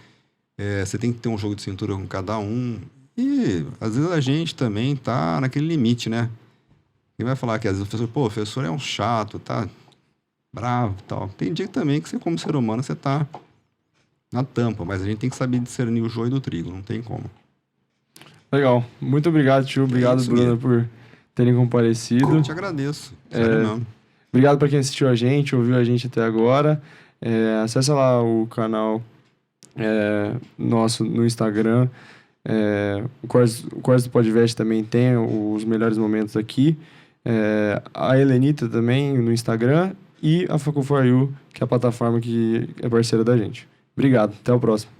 você tem que ter um jogo de cintura com cada um. E, às vezes, a gente também tá naquele limite, né? Quem vai falar que às vezes o professor, pô, o professor é um chato, tá bravo e tal. Tem dia também que você, como ser humano, você tá na tampa, mas a gente tem que saber discernir o joio do trigo, não tem como.
Legal. Muito obrigado, tio. Obrigado,
isso,
Bruna,
Mia.
por terem comparecido.
Eu te agradeço. Sério mesmo.
Obrigado para quem assistiu a gente, ouviu a gente até agora. Acesse lá o canal nosso no Instagram. O Cortes do Podcast também tem os melhores momentos aqui. A Helenita também no Instagram. E a Facu4U, que é a plataforma que é parceira da gente. Obrigado. Até o próximo.